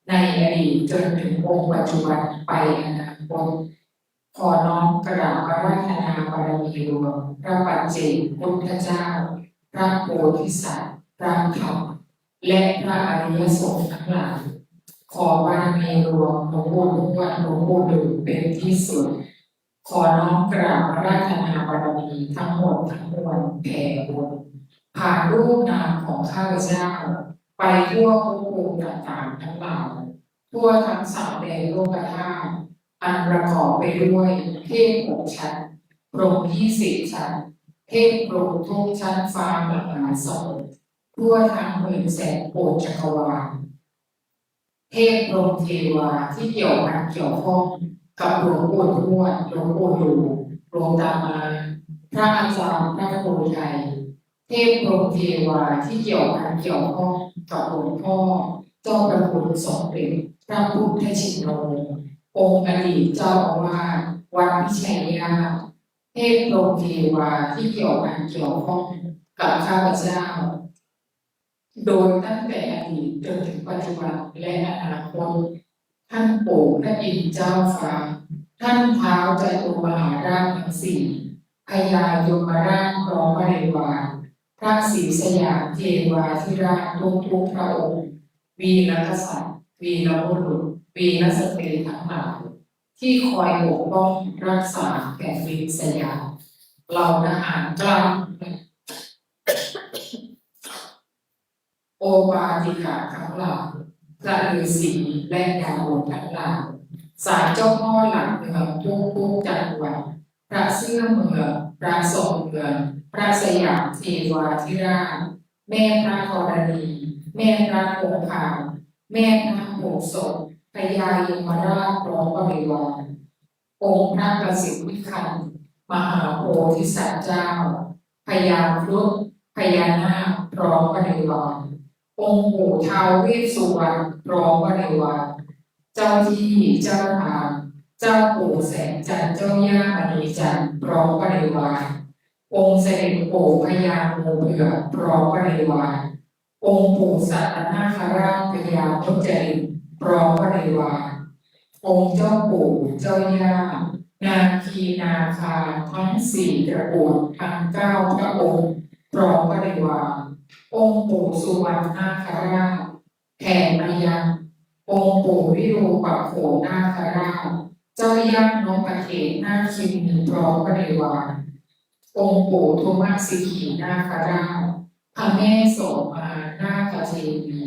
A: ในอดีตจนถึงองค์ปัจจุบันไปอนาคตขอน้อมกราบอาราธนาบารมีหลวงพระปัจเจกพุทธเจ้าพระโพธิสัตว์พระธรรมและพระอริยสงฆ์ทั้งหลายขอบารมีหลวงหลวงปู่ทวดหลวงปู่ดูเป็นที่สุดขอน้อมกราบอาราธนาบารมีทั้งหมดทั้งมวลแผ่บุญผ่านรูปนามของข้าพเจ้าไปทั่วภพภูมิต่างๆทั้งหลายทั่วทั้งสามแดนโลกธาตุอันประกอบไปด้วยเทพ6ชั้นพรหม20ชั้นเทพพรหมทุกชั้นฟ้ามหาสมุทรทั่วทั้งหมื่นแสนโอจักรวาลเทพพรหมเทวาที่เกี่ยวข้องกับหลวงปู่ทวดหลวงปู่ดูหลวงตามาพระอาจารย์พระครูไทยเทพพรหมเทวาที่เกี่ยวข้องกับหลวงพ่อเจ้าประคุณสมเด็จพระพุทธชินโนองค์อดีตเจ้าอาวาสวัดพิชัยญาติเทพพรหมเทวาที่เกี่ยวข้องกับข้าพเจ้าโดยตั้งแต่อดีตจนถึงปัจจุบันและอนาคตท่านปู่พระอินทร์เจ้าฟ้าท่านท้าวจตุมหาราชทั้งสี่พญายมราชพร้อมบริวารพระศรีสยามเทวาธิราชทุกพระองค์วีรกษัตริย์วีรบุรุษวีรสตรีทั้งหลายที่คอยปกป้องรักษาแผ่นดินสยามเหล่าทหารกล้าโอปาติกาทั้งหลายพระฤาษีและดาบททั้งหลายสายเจ้าพ่อหลักเมืองทุกจังหวัดพระเสื้อเมืองพระทรงเมืองพระสยามเทวาธิราชแม่พระธรณีแม่พระคงคาแม่พระโหสถพญายมราชพร้อมบริวารองค์พระประสิทธิวิคันมหาโพธิสัตว์เจ้าพญาครุฑพญานาคพร้อมบริวารองค์ปู่ท้าวเวสสุวรรณพร้อมบริวารเจ้าที่เจ้าทางเจ้าปู่แสงจันทร์เจ้าย่ามณีจันทร์พร้อมบริวาร
B: องค์เสด็จปู่พญางูเผือกพร้อมบริวารองค์ปู่สัตนาคราชพญามุจรินพร้อมบริวารองค์เจ้าปู่เจ้าย่านาคีนาคาทั้งสี่ตระกูลทั้งเก้าพระองค์พร้อมบริวารองค์ปู่สุวรรณนาคราชแผ่มายังองค์ปู่วิรูปักโขนาคราชเจ้าย่านพเขตนาคินพร้อมบริวารองค์ปู่ทุมสิขีนาคราชพระแม่โสมานาคเทวี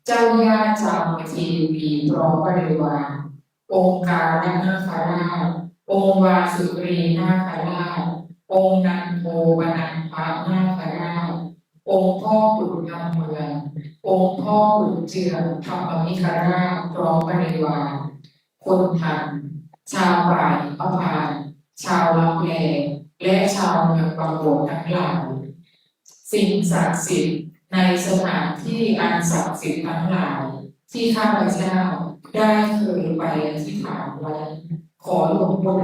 B: เจ้าย่าจามเทวีพร้อมบริวารองค์การนาคราชองค์วาสุรีนาคราชองค์นันโทวนันทานาคราชองค์พ่อขุนงามเมืององค์พ่อขุนเจืองธรรมมิคราชพร้อมบริวารคนทันชาวบ่ายพระพานชาวลับแลและชาวเมืองบางบกทั้งหลายสิ่งศักดิ์สิทธิ์ในสถานที่อันศักดิ์สิทธิ์ทั้งหลายที่ข้าพเจ้าได้เคยไปอธิษฐานไว้ขอหลวงปู่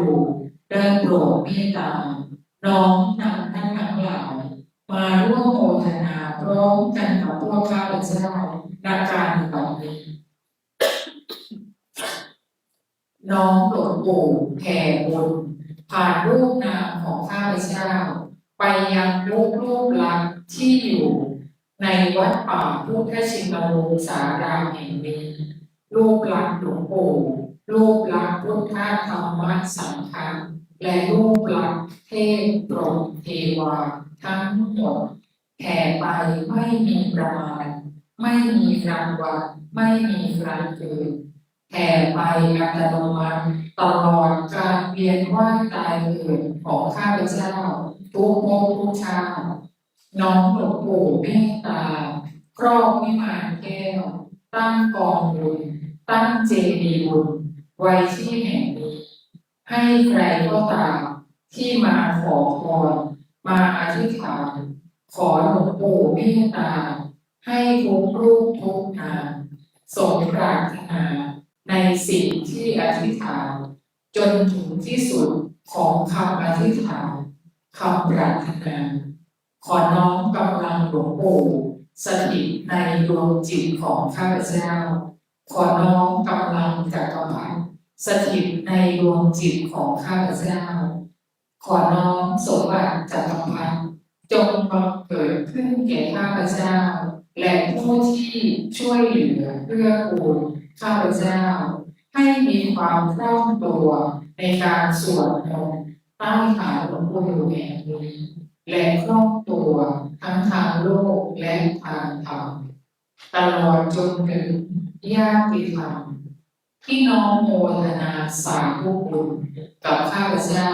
B: ได้โปรดเมตตาน้อมนำท่านทั้งหลายมาร่วมโมทนาพร้อมกันกับพวกข้าพเจ้าในการต่อนี้น้อมหลวงปู่แผ่บุญผ่านรูปนามของข้าพเจ้าไปยังรูปลักษณ์ที่อยู่ในวัดป่าพุทธชินโรสารามแห่งนี้รูปลักษณ์หลวงปู่รูปลักษณ์พุทธธรรมสังฆะและรูปลักษณ์เทพพรหมเทวาทั้งหมดแผ่ไปไม่มีประมาณไม่มีกลางวันไม่มีกลางคืนแผ่ไปอัตโนมัติตลอดการเวียนว่ายตายเกิดของข้าพเจ้าทุกภพทุกชาติน้อมหลวงปู่เมตตาครอบวิมานแก้วตั้งกองบุญตั้งเจดีย์บุญไว้ที่แห่งนี้ให้ใครก็ตามที่มาขอพรมาอธิษฐานขอหลวงปู่เมตตาให้ทุกรูปทุกนามสมปรารถนาในสิ่งที่อธิษฐานจนถึงที่สุดของคำอธิษฐานคำปรารถนาขอน้อมกำลังหลวงปู่สถิตในดวงจิตของข้าพเจ้าขอน้อมกำลังจักรพรรดิสถิตในดวงจิตของข้าพเจ้าขอน้อมสมบัติจักรพรรดิจงบังเกิดขึ้นแก่ข้าพเจ้าและผู้ที่ช่วยเหลือเพื่อกูลข้าพเจ้าให้มีความคล่องตัวในการสวดมนต์ใต้ฐานหลวงปู่แห่งนี้และคล่องตัวทั้งทางโลกและทางธรรมตลอดจนถึงญาติธรรมที่น้อมโมทนาสาธุบุญกับข้าพเจ้า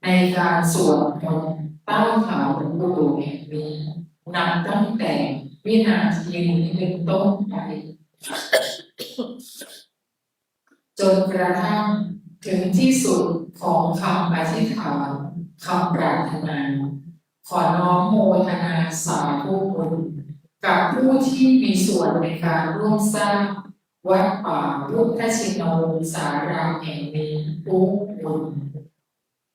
B: ในการสวดมนต์ใต้ฐานหลวงปู่แห่งนี้นับตั้งแต่วินาทีนี้เป็นต้นไปจนกระทั่งถึงที่สุดของคำอธิษฐานคำปรารถนาขอน้อมโมทนาสาธุบุญกับผู้ที่มีส่วนในการร่วมสร้างวัดป่าพุทธชินวงศารามแห่งนี้ทุกบุญ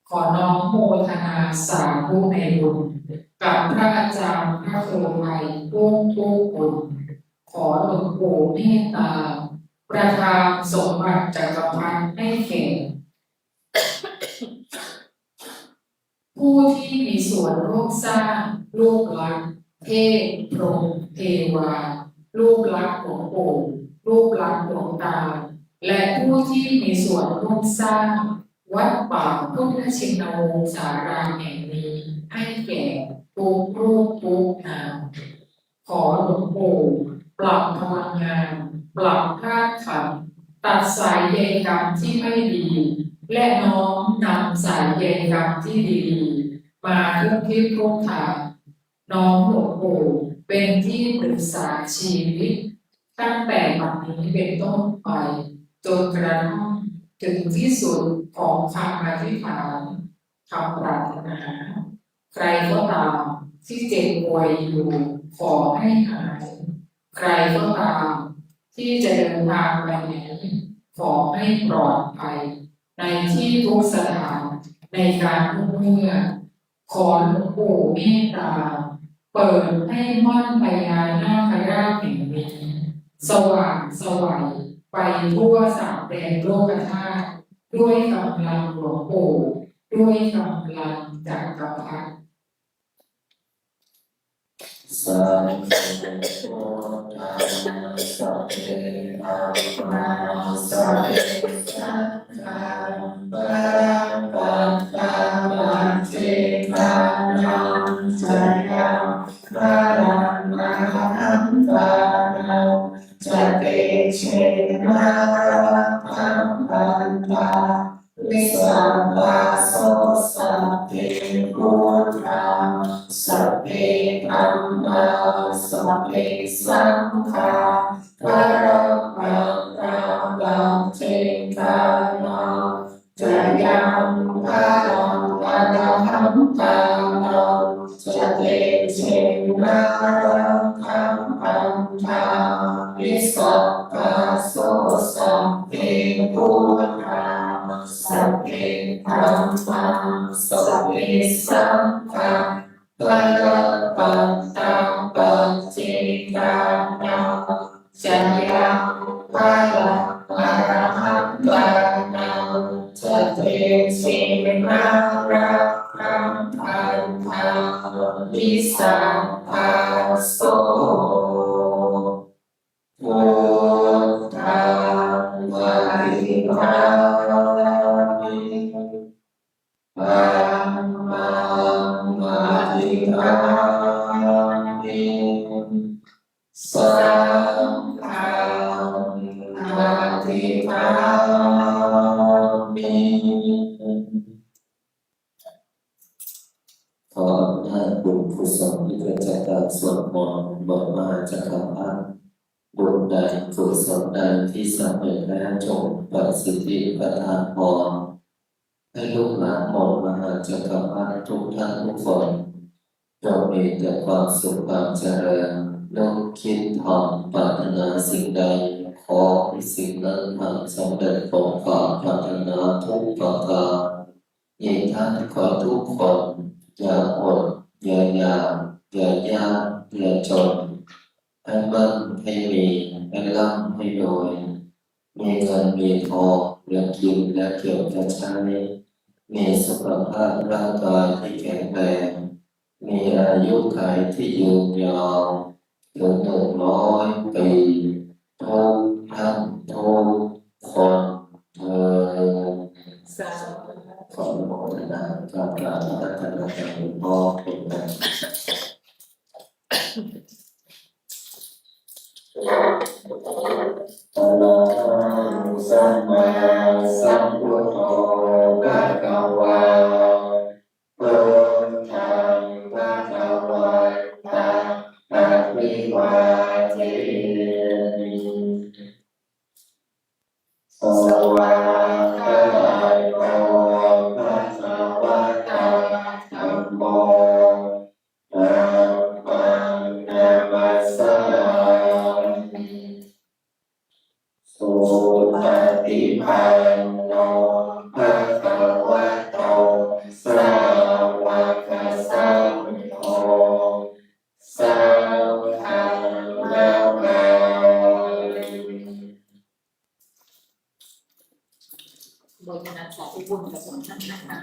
B: ขอน้อมโมทนาสาธุในบุญกับพระอาจารย์พระโคไมทุกบุญขอหลวงปู่เมตตาประทานสมบัติจักรพรรดิให้แก่ผู้ที่มีส่วนร่วมสร้างรูปลักษณ์เทพพรหมเทวารูปลักษณ์หลวงปู่รูปลักษณ์หลวงตาและผู้ที่มีส่วนร่วมสร้างวัดป่าพุทธชินวงศารามแห่งนี้ให้แก่ทุกรูปทุกนามขอหลวงปู่ปรับพลังงานปรับธาตุขันธ์ตัดสายใยกรรมที่ไม่ดีและน้อมนำสายใยกรรมที่ดีมาทุกทิศทุกทางน้อมหลวงปู่เป็นที่ปรึกษาชีวิตตั้งแต่บัดนี้เป็นต้นไปจนกระทั่งถึงที่สุดของคำอธิษฐานคำปรารถนาใครก็ตามที่เจ็บป่วยอยู่ขอให้หายใครก็ตามที่จะเดินทางไปไหนขอให้ปลอดภัยในที่ทุกสถานในการทุกเมื่อ ขอหลวงปู่เมตตาเปิดให้ม่อนพญานาคราชแห่งนี้สว่างไสวัยไปทั่วสามแดนโลกธาตุด้วยกำลังหลวงปู่ด้วยกำลังจักรพรรดิ
D: สังฆโมนาสัพเพธัมมาสัพเพสังฆาปะปัตตาปัจเจกานังจยังพลังมหันตานังจะเตเชนะรังพันตาวิสัมปัสโสสัพเพพุทธาสัพเพธัมมาสัพเพสังฆาปะปัตตาปัจเจกานังจะยังพลังมหันตานังจะเตเชนะรังพันตาวิสัพปัสโสสัพเพพุทธาสัพเพธัมมาสัพเพสังฆาปะปัตตาปัจเจกานังจะยังพลังมหันตานังจะเตเชนะรังพันธาวิสัมปัสโสพุทธังวะริหัมิธัมมังวะริหัมิสังฆังวะริหัมิ ขออำนาจบุญกุศลที่เกิดจากการสวดมนต์บทมหาจักรพรรดิบุญใดกุศลใดที่สำเร็จแล้วจงประสิทธิประทานพรให้ลูกหลานหมดมหาจักรพรรดิทุกท่านทุกคนจงมีแต่ความสุขความเจริญนึกคิดทำปรารถนาสิ่งใดขอให้สิ่งนั้นทำสำเร็จสมความปรารถนาทุกประการยิ่งท่านขอทุกคนอย่าอดอย่ายากอย่ายากอย่าจนให้มั่นให้มีให้ร่ำให้รวยมีเงินมีทองเหลือกินและเก็บจะใช้มีสุขภาพร่างกายที่แข็งแรงมีอายุขัยที่ยืนยาวถึง100 ปีทุกท่านทุกคนเถิดขออนุโมทนากับพระอาจารย์หลวงพ่อเป็นแบบ อะระหังสัมมาสัมพุทโธภะคะวาพุทธังภะคะวันตังอะภิวาเทมิสวากขาโตภะคะวะตาธัมโมธัมมังนัมมัสสามิ สุปฏิปันโนภะคะวะโตสาวกสังโฆสังฆังนามามิ
A: โดยคณะสาธุบุญกับสงฆ์ท่านนะคะ